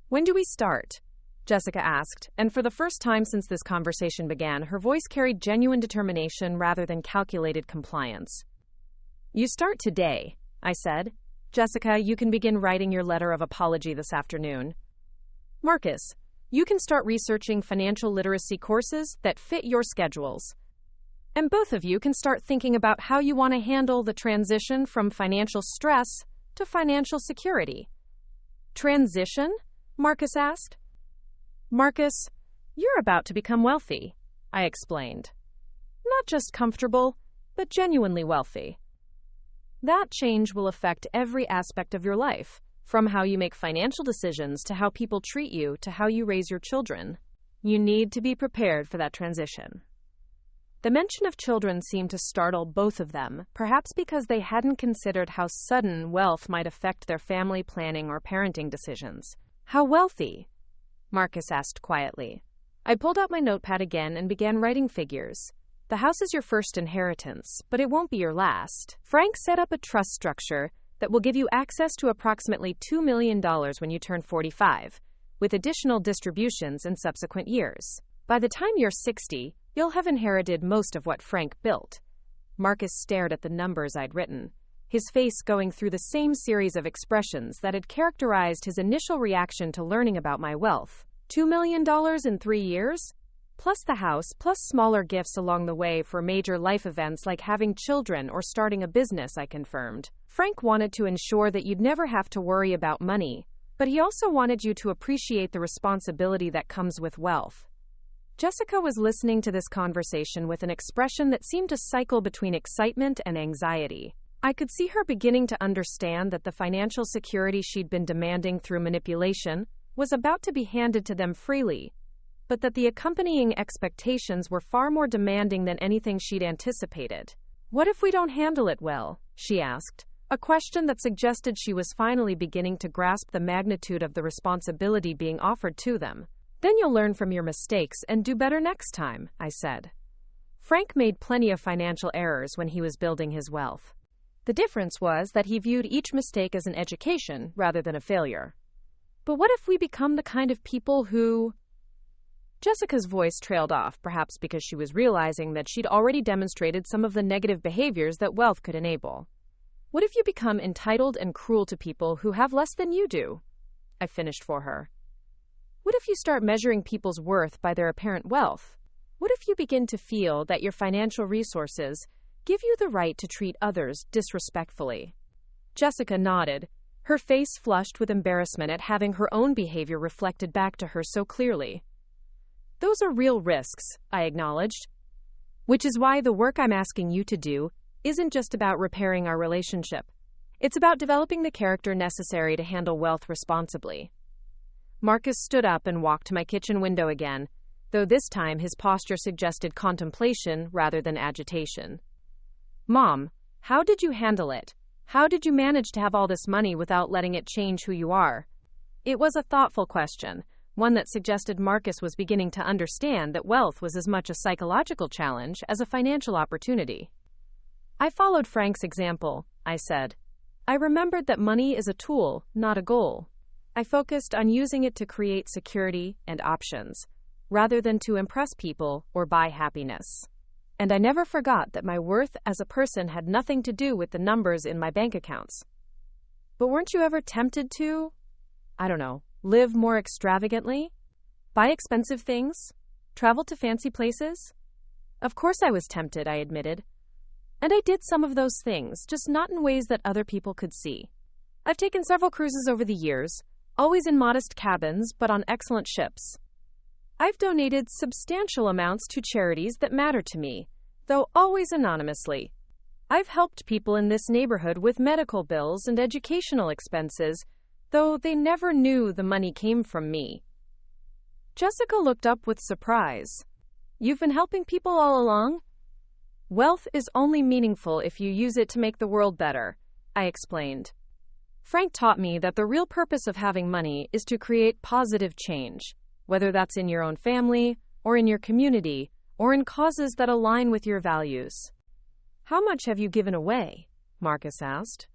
"When do we start?" Jessica asked, and for the first time since this conversation began, her voice carried genuine determination rather than calculated compliance. "You start today," I said. "Jessica, you can begin writing your letter of apology this afternoon. Marcus, you can start researching financial literacy courses that fit your schedules. And both of you can start thinking about how you want to handle the transition from financial stress to financial security." "Transition?" Marcus asked. "Marcus, you're about to become wealthy," I explained. "Not just comfortable, but genuinely wealthy. That change will affect every aspect of your life, from how you make financial decisions to how people treat you to how you raise your children. You need to be prepared for that transition." The mention of children seemed to startle both of them, perhaps because they hadn't considered how sudden wealth might affect their family planning or parenting decisions. "How wealthy?" Marcus asked quietly. I pulled out my notepad again and began writing figures. "The house is your first inheritance, but it won't be your last. Frank set up a trust structure that will give you access to approximately $2 million when you turn 45, with additional distributions in subsequent years. By the time you're 60, you'll have inherited most of what Frank built." Marcus stared at the numbers I'd written, his face going through the same series of expressions that had characterized his initial reaction to learning about my wealth. $2 million in 3 years? Plus the house, plus smaller gifts along the way for major life events like having children or starting a business, I confirmed. "Frank wanted to ensure that you'd never have to worry about money, but he also wanted you to appreciate the responsibility that comes with wealth." Jessica was listening to this conversation with an expression that seemed to cycle between excitement and anxiety. I could see her beginning to understand that the financial security she'd been demanding through manipulation was about to be handed to them freely, but that the accompanying expectations were far more demanding than anything she'd anticipated. "What if we don't handle it well?" she asked, a question that suggested she was finally beginning to grasp the magnitude of the responsibility being offered to them. "Then you'll learn from your mistakes and do better next time," I said. Frank made plenty of financial errors when he was building his wealth. The difference was that he viewed each mistake as an education rather than a failure. "But what if we become the kind of people who—" Jessica's voice trailed off, perhaps because she was realizing that she'd already demonstrated some of the negative behaviors that wealth could enable. "What if you become entitled and cruel to people who have less than you do?" I finished for her. "What if you start measuring people's worth by their apparent wealth? What if you begin to feel that your financial resources give you the right to treat others disrespectfully?" Jessica nodded, her face flushed with embarrassment at having her own behavior reflected back to her so clearly. "Those are real risks," I acknowledged. "Which is why the work I'm asking you to do isn't just about repairing our relationship. It's about developing the character necessary to handle wealth responsibly." Marcus stood up and walked to my kitchen window again, though this time his posture suggested contemplation rather than agitation. "Mom, how did you handle it? How did you manage to have all this money without letting it change who you are?" It was a thoughtful question, one that suggested Marcus was beginning to understand that wealth was as much a psychological challenge as a financial opportunity. "I followed Frank's example," I said. "I remembered that money is a tool, not a goal. I focused on using it to create security and options, rather than to impress people or buy happiness. And I never forgot that my worth as a person had nothing to do with the numbers in my bank accounts." "But weren't you ever tempted to, I don't know, live more extravagantly? Buy expensive things? Travel to fancy places?" "Of course I was tempted," I admitted. And I did some of those things, just not in ways that other people could see. I've taken several cruises over the years, always in modest cabins, but on excellent ships. I've donated substantial amounts to charities that matter to me, though always anonymously. I've helped people in this neighborhood with medical bills and educational expenses, though they never knew the money came from me. Jessica looked up with surprise. You've been helping people all along? Wealth is only meaningful if you use it to make the world better, I explained. Frank taught me that the real purpose of having money is to create positive change, whether that's in your own family, or in your community, or in causes that align with your values. How much have you given away? Marcus asked.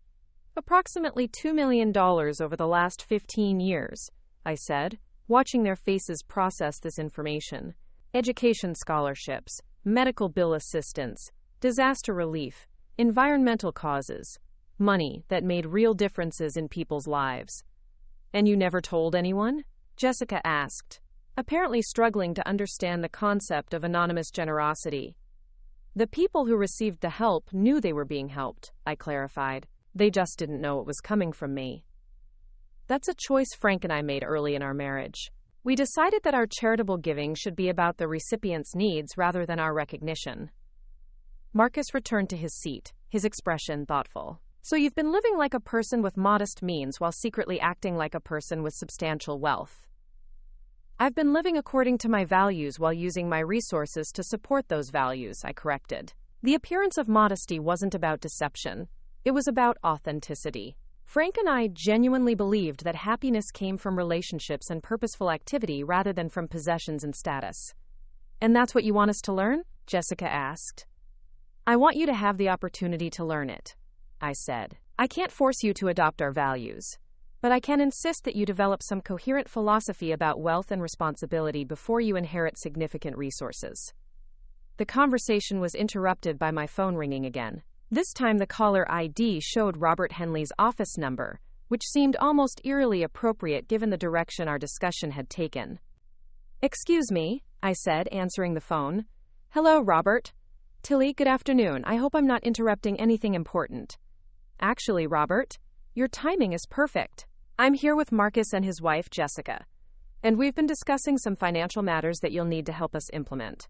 Approximately $2 million over the last 15 years, I said, watching their faces process this information. Education scholarships, medical bill assistance, disaster relief, environmental causes, money that made real differences in people's lives. And you never told anyone? Jessica asked, apparently struggling to understand the concept of anonymous generosity. The people who received the help knew they were being helped, I clarified. They just didn't know it was coming from me. That's a choice Frank and I made early in our marriage. We decided that our charitable giving should be about the recipient's needs rather than our recognition. Marcus returned to his seat, his expression thoughtful. So you've been living like a person with modest means while secretly acting like a person with substantial wealth. I've been living according to my values while using my resources to support those values, I corrected. The appearance of modesty wasn't about deception. It was about authenticity. Frank and I genuinely believed that happiness came from relationships and purposeful activity rather than from possessions and status. And that's what you want us to learn? Jessica asked. I want you to have the opportunity to learn it, I said. I can't force you to adopt our values, but I can insist that you develop some coherent philosophy about wealth and responsibility before you inherit significant resources. The conversation was interrupted by my phone ringing again. This time the caller ID showed Robert Henley's office number, which seemed almost eerily appropriate given the direction our discussion had taken. Excuse me, I said, answering the phone. Hello, Robert. Tilly, good afternoon. I hope I'm not interrupting anything important. Actually, Robert, your timing is perfect. I'm here with Marcus and his wife, Jessica, and we've been discussing some financial matters that you'll need to help us implement.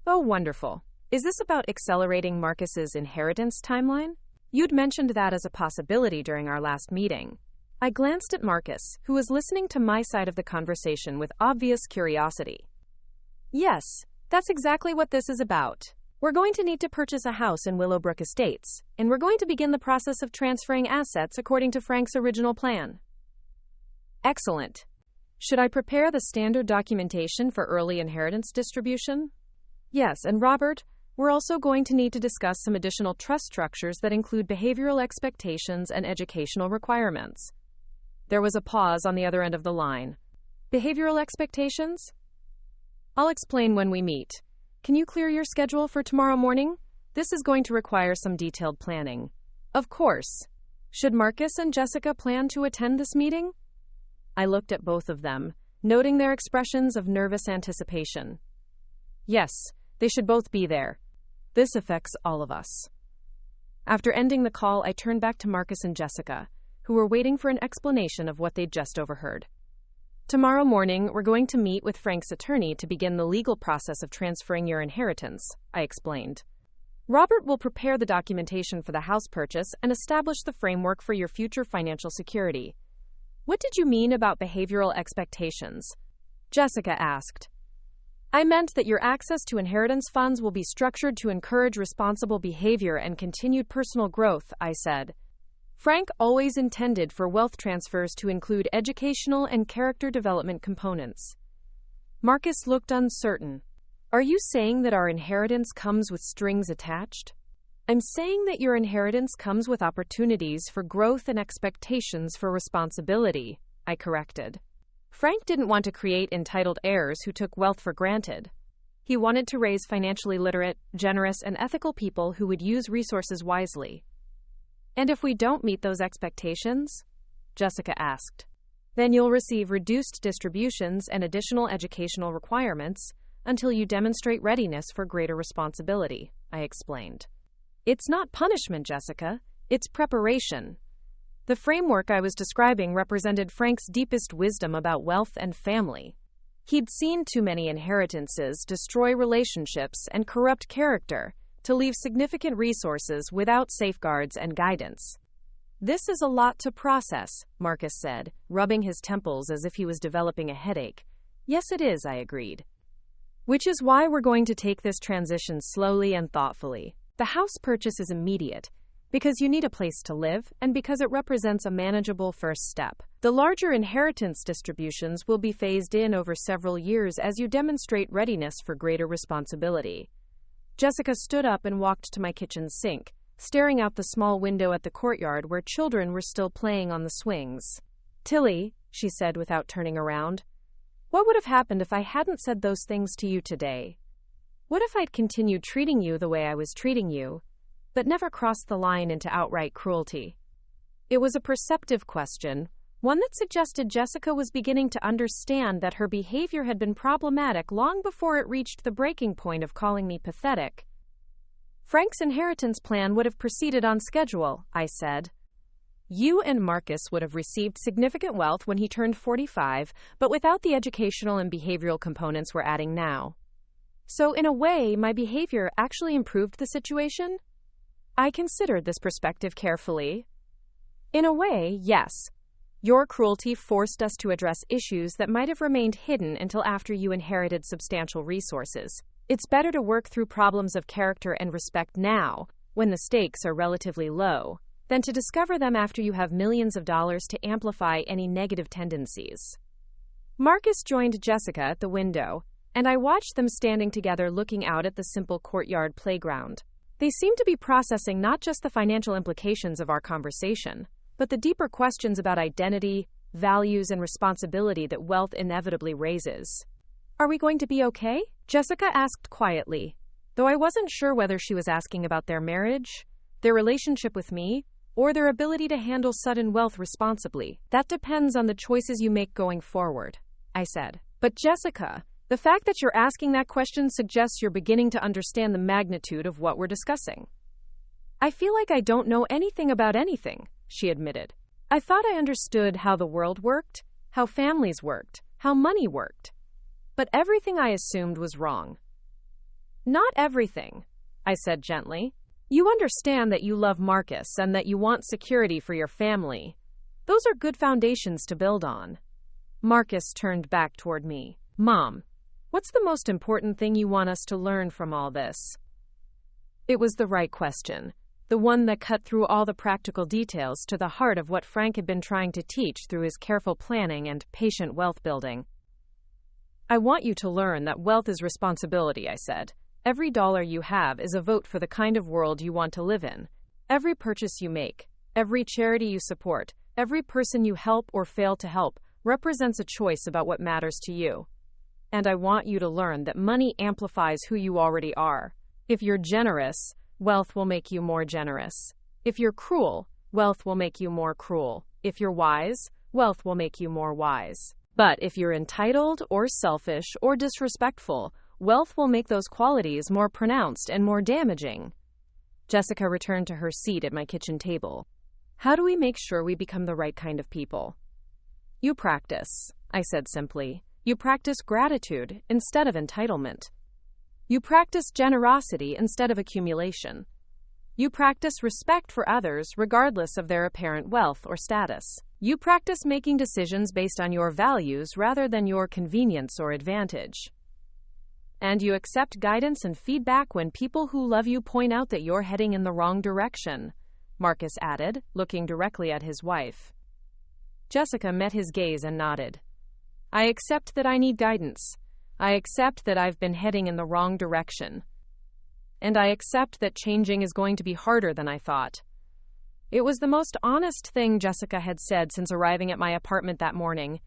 Oh, wonderful. Is this about accelerating Marcus's inheritance timeline? You'd mentioned that as a possibility during our last meeting. I glanced at Marcus, who was listening to my side of the conversation with obvious curiosity. Yes, that's exactly what this is about. We're going to need to purchase a house in Willowbrook Estates, and we're going to begin the process of transferring assets according to Frank's original plan. Excellent. Should I prepare the standard documentation for early inheritance distribution? Yes, and Robert, we're also going to need to discuss some additional trust structures that include behavioral expectations and educational requirements. There was a pause on the other end of the line. Behavioral expectations? I'll explain when we meet. Can you clear your schedule for tomorrow morning? This is going to require some detailed planning. Of course. Should Marcus and Jessica plan to attend this meeting? I looked at both of them, noting their expressions of nervous anticipation. Yes, they should both be there. This affects all of us. After ending the call, I turned back to Marcus and Jessica, who were waiting for an explanation of what they'd just overheard. Tomorrow morning, we're going to meet with Frank's attorney to begin the legal process of transferring your inheritance, I explained. Robert will prepare the documentation for the house purchase and establish the framework for your future financial security. What did you mean about behavioral expectations? Jessica asked. I meant that your access to inheritance funds will be structured to encourage responsible behavior and continued personal growth, I said. Frank always intended for wealth transfers to include educational and character development components. Marcus looked uncertain. Are you saying that our inheritance comes with strings attached? I'm saying that your inheritance comes with opportunities for growth and expectations for responsibility, I corrected. Frank didn't want to create entitled heirs who took wealth for granted. He wanted to raise financially literate, generous, and ethical people who would use resources wisely. And if we don't meet those expectations? Jessica asked. Then you'll receive reduced distributions and additional educational requirements until you demonstrate readiness for greater responsibility, I explained. It's not punishment, Jessica. It's preparation. The framework I was describing represented Frank's deepest wisdom about wealth and family. He'd seen too many inheritances destroy relationships and corrupt character to leave significant resources without safeguards and guidance. This is a lot to process, Marcus said, rubbing his temples as if he was developing a headache. Yes, it is, I agreed. Which is why we're going to take this transition slowly and thoughtfully. The house purchase is immediate, because you need a place to live, and because it represents a manageable first step. The larger inheritance distributions will be phased in over several years as you demonstrate readiness for greater responsibility. Jessica stood up and walked to my kitchen sink, staring out the small window at the courtyard where children were still playing on the swings. Tilly, she said without turning around, what would have happened if I hadn't said those things to you today? What if I'd continued treating you the way I was treating you, but never crossed the line into outright cruelty? It was a perceptive question, one that suggested Jessica was beginning to understand that her behavior had been problematic long before it reached the breaking point of calling me pathetic. Frank's inheritance plan would have proceeded on schedule, I said. You and Marcus would have received significant wealth when he turned 45, but without the educational and behavioral components we're adding now. So, in a way, my behavior actually improved the situation? I considered this perspective carefully. In a way, yes. Your cruelty forced us to address issues that might have remained hidden until after you inherited substantial resources. It's better to work through problems of character and respect now, when the stakes are relatively low, than to discover them after you have millions of dollars to amplify any negative tendencies. Marcus joined Jessica at the window, and I watched them standing together looking out at the simple courtyard playground. They seemed to be processing not just the financial implications of our conversation, but the deeper questions about identity, values, and responsibility that wealth inevitably raises. Are we going to be okay? Jessica asked quietly, though I wasn't sure whether she was asking about their marriage, their relationship with me, or their ability to handle sudden wealth responsibly. That depends on the choices you make going forward, I said. But Jessica, the fact that you're asking that question suggests you're beginning to understand the magnitude of what we're discussing. I feel like I don't know anything about anything, she admitted. I thought I understood how the world worked, how families worked, how money worked. But everything I assumed was wrong. Not everything, I said gently. You understand that you love Marcus and that you want security for your family. Those are good foundations to build on. Marcus turned back toward me. Mom, what's the most important thing you want us to learn from all this? It was the right question, the one that cut through all the practical details to the heart of what Frank had been trying to teach through his careful planning and patient wealth building. I want you to learn that wealth is responsibility, I said. Every dollar you have is a vote for the kind of world you want to live in. Every purchase you make, every charity you support, every person you help or fail to help represents a choice about what matters to you. And I want you to learn that money amplifies who you already are. If you're generous, wealth will make you more generous. If you're cruel, wealth will make you more cruel. If you're wise, wealth will make you more wise. But if you're entitled or selfish or disrespectful, wealth will make those qualities more pronounced and more damaging. Jessica returned to her seat at my kitchen table. How do we make sure we become the right kind of people? You practice, I said simply. You practice gratitude instead of entitlement. You practice generosity instead of accumulation. You practice respect for others regardless of their apparent wealth or status. You practice making decisions based on your values rather than your convenience or advantage. And you accept guidance and feedback when people who love you point out that you're heading in the wrong direction, Marcus added, looking directly at his wife. Jessica met his gaze and nodded. I accept that I need guidance. I accept that I've been heading in the wrong direction. And I accept that changing is going to be harder than I thought. It was the most honest thing Jessica had said since arriving at my apartment that morning,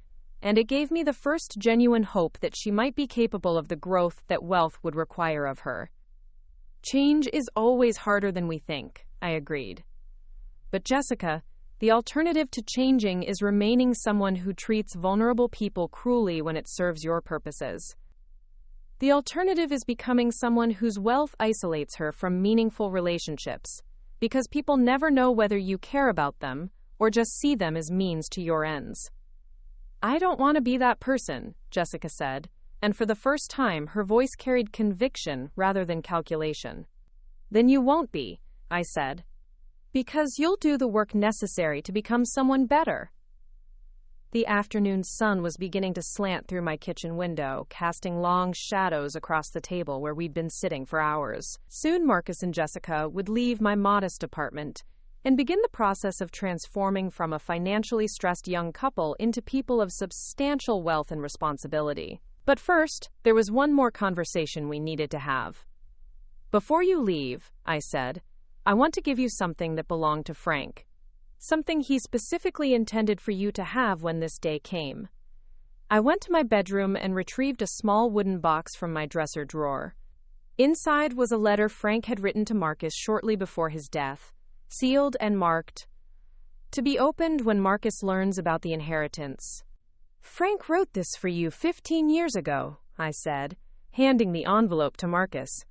and it gave me the first genuine hope that she might be capable of the growth that wealth would require of her. Change is always harder than we think, I agreed. But Jessica, the alternative to changing is remaining someone who treats vulnerable people cruelly when it serves your purposes. The alternative is becoming someone whose wealth isolates her from meaningful relationships, because people never know whether you care about them or just see them as means to your ends. I don't want to be that person, Jessica said, and for the first time her voice carried conviction rather than calculation. Then you won't be, I said. Because you'll do the work necessary to become someone better. The afternoon sun was beginning to slant through my kitchen window, casting long shadows across the table where we'd been sitting for hours. Soon Marcus and Jessica would leave my modest apartment and begin the process of transforming from a financially stressed young couple into people of substantial wealth and responsibility. But first, there was one more conversation we needed to have. Before you leave, I said, I want to give you something that belonged to Frank. Something he specifically intended for you to have when this day came. I went to my bedroom and retrieved a small wooden box from my dresser drawer. Inside was a letter Frank had written to Marcus shortly before his death, sealed and marked, to be opened when Marcus learns about the inheritance. Frank wrote this for you 15 years ago, I said, handing the envelope to Marcus.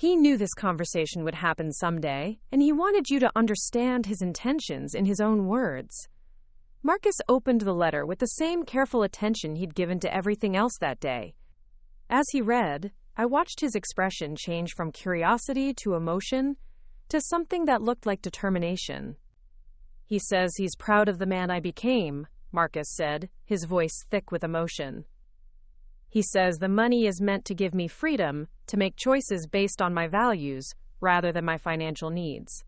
He knew this conversation would happen someday, and he wanted you to understand his intentions in his own words. Marcus opened the letter with the same careful attention he'd given to everything else that day. As he read, I watched his expression change from curiosity to emotion to something that looked like determination. He says he's proud of the man I became, Marcus said, his voice thick with emotion. He says the money is meant to give me freedom to make choices based on my values rather than my financial needs.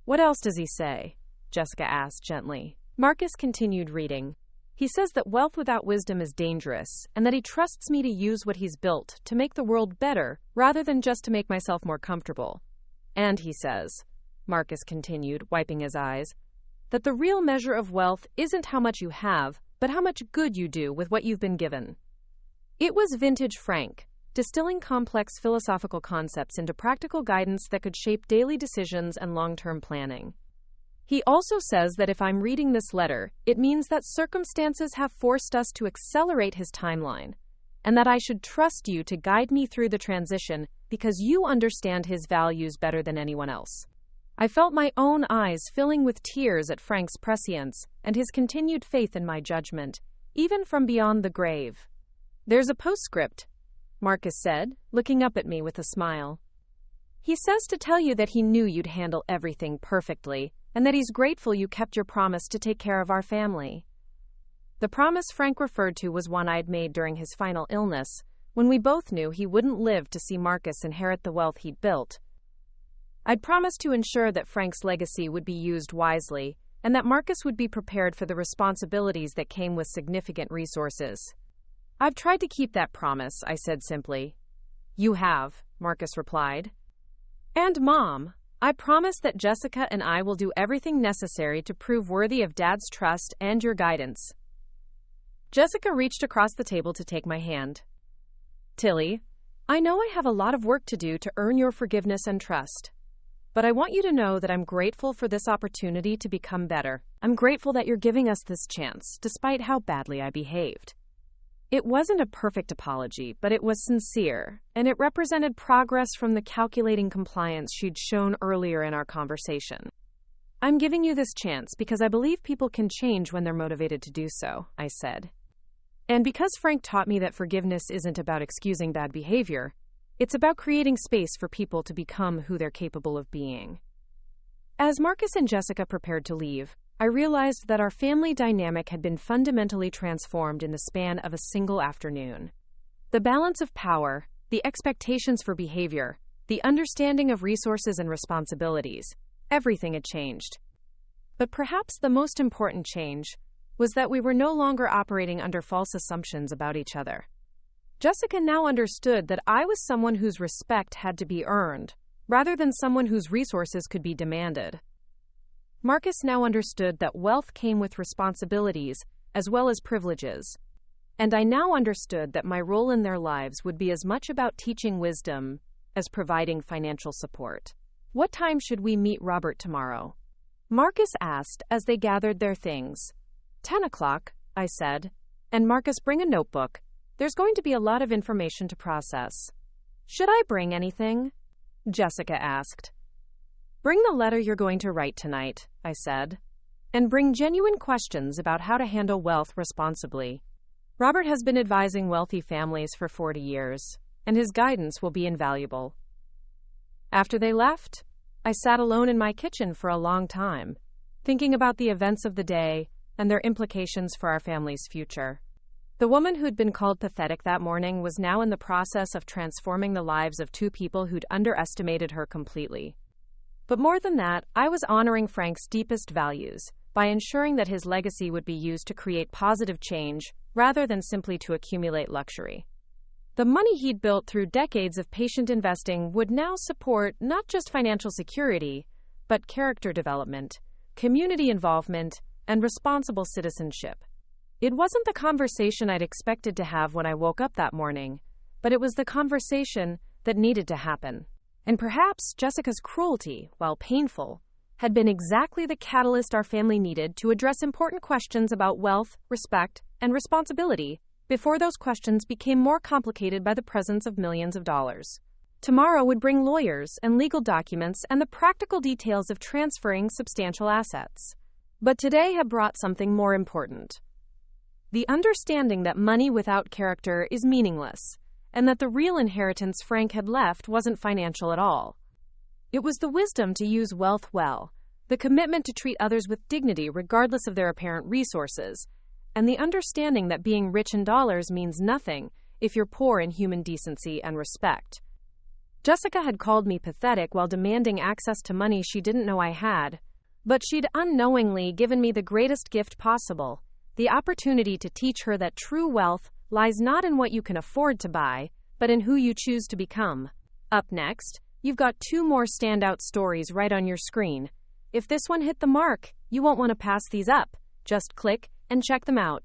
What else does he say? Jessica asked gently. Marcus continued reading. He says that wealth without wisdom is dangerous and that he trusts me to use what he's built to make the world better rather than just to make myself more comfortable. And he says, Marcus continued, wiping his eyes, that the real measure of wealth isn't how much you have, but how much good you do with what you've been given. It was vintage Frank, distilling complex philosophical concepts into practical guidance that could shape daily decisions and long-term planning. He also says that if I'm reading this letter, it means that circumstances have forced us to accelerate his timeline, and that I should trust you to guide me through the transition because you understand his values better than anyone else. I felt my own eyes filling with tears at Frank's prescience and his continued faith in my judgment, even from beyond the grave. There's a postscript, Marcus said, looking up at me with a smile. He says to tell you that he knew you'd handle everything perfectly, and that he's grateful you kept your promise to take care of our family. The promise Frank referred to was one I'd made during his final illness, when we both knew he wouldn't live to see Marcus inherit the wealth he'd built. I'd promised to ensure that Frank's legacy would be used wisely, and that Marcus would be prepared for the responsibilities that came with significant resources. I've tried to keep that promise, I said simply. You have, Marcus replied. And Mom, I promise that Jessica and I will do everything necessary to prove worthy of Dad's trust and your guidance. Jessica reached across the table to take my hand. Tilly, I know I have a lot of work to do to earn your forgiveness and trust. But I want you to know that I'm grateful for this opportunity to become better. I'm grateful that you're giving us this chance, despite how badly I behaved. It wasn't a perfect apology, but it was sincere, and it represented progress from the calculating compliance she'd shown earlier in our conversation. I'm giving you this chance because I believe people can change when they're motivated to do so, I said. And because Frank taught me that forgiveness isn't about excusing bad behavior, it's about creating space for people to become who they're capable of being. As Marcus and Jessica prepared to leave, I realized that our family dynamic had been fundamentally transformed in the span of a single afternoon. The balance of power, the expectations for behavior, the understanding of resources and responsibilities, everything had changed. But perhaps the most important change was that we were no longer operating under false assumptions about each other. Jessica now understood that I was someone whose respect had to be earned, rather than someone whose resources could be demanded. Marcus now understood that wealth came with responsibilities as well as privileges, and I now understood that my role in their lives would be as much about teaching wisdom as providing financial support. What time should we meet Robert tomorrow? Marcus asked as they gathered their things. 10 o'clock, I said. And Marcus, bring a notebook. There's going to be a lot of information to process. Should I bring anything? Jessica asked. Bring the letter you're going to write tonight, I said. And bring genuine questions about how to handle wealth responsibly. Robert has been advising wealthy families for 40 years, and his guidance will be invaluable. After they left, I sat alone in my kitchen for a long time, thinking about the events of the day and their implications for our family's future. The woman who'd been called pathetic that morning was now in the process of transforming the lives of two people who'd underestimated her completely. But more than that, I was honoring Frank's deepest values by ensuring that his legacy would be used to create positive change rather than simply to accumulate luxury. The money he'd built through decades of patient investing would now support not just financial security, but character development, community involvement, and responsible citizenship. It wasn't the conversation I'd expected to have when I woke up that morning, but it was the conversation that needed to happen. And perhaps Jessica's cruelty, while painful, had been exactly the catalyst our family needed to address important questions about wealth, respect, and responsibility before those questions became more complicated by the presence of millions of dollars. Tomorrow would bring lawyers and legal documents and the practical details of transferring substantial assets. But today had brought something more important. The understanding that money without character is meaningless, and that the real inheritance Frank had left wasn't financial at all. It was the wisdom to use wealth well, the commitment to treat others with dignity regardless of their apparent resources, and the understanding that being rich in dollars means nothing if you're poor in human decency and respect. Jessica had called me pathetic while demanding access to money she didn't know I had, but she'd unknowingly given me the greatest gift possible, the opportunity to teach her that true wealth lies not in what you can afford to buy, but in who you choose to become. Up next, you've got two more standout stories right on your screen. If this one hit the mark, you won't want to pass these up. Just click and check them out.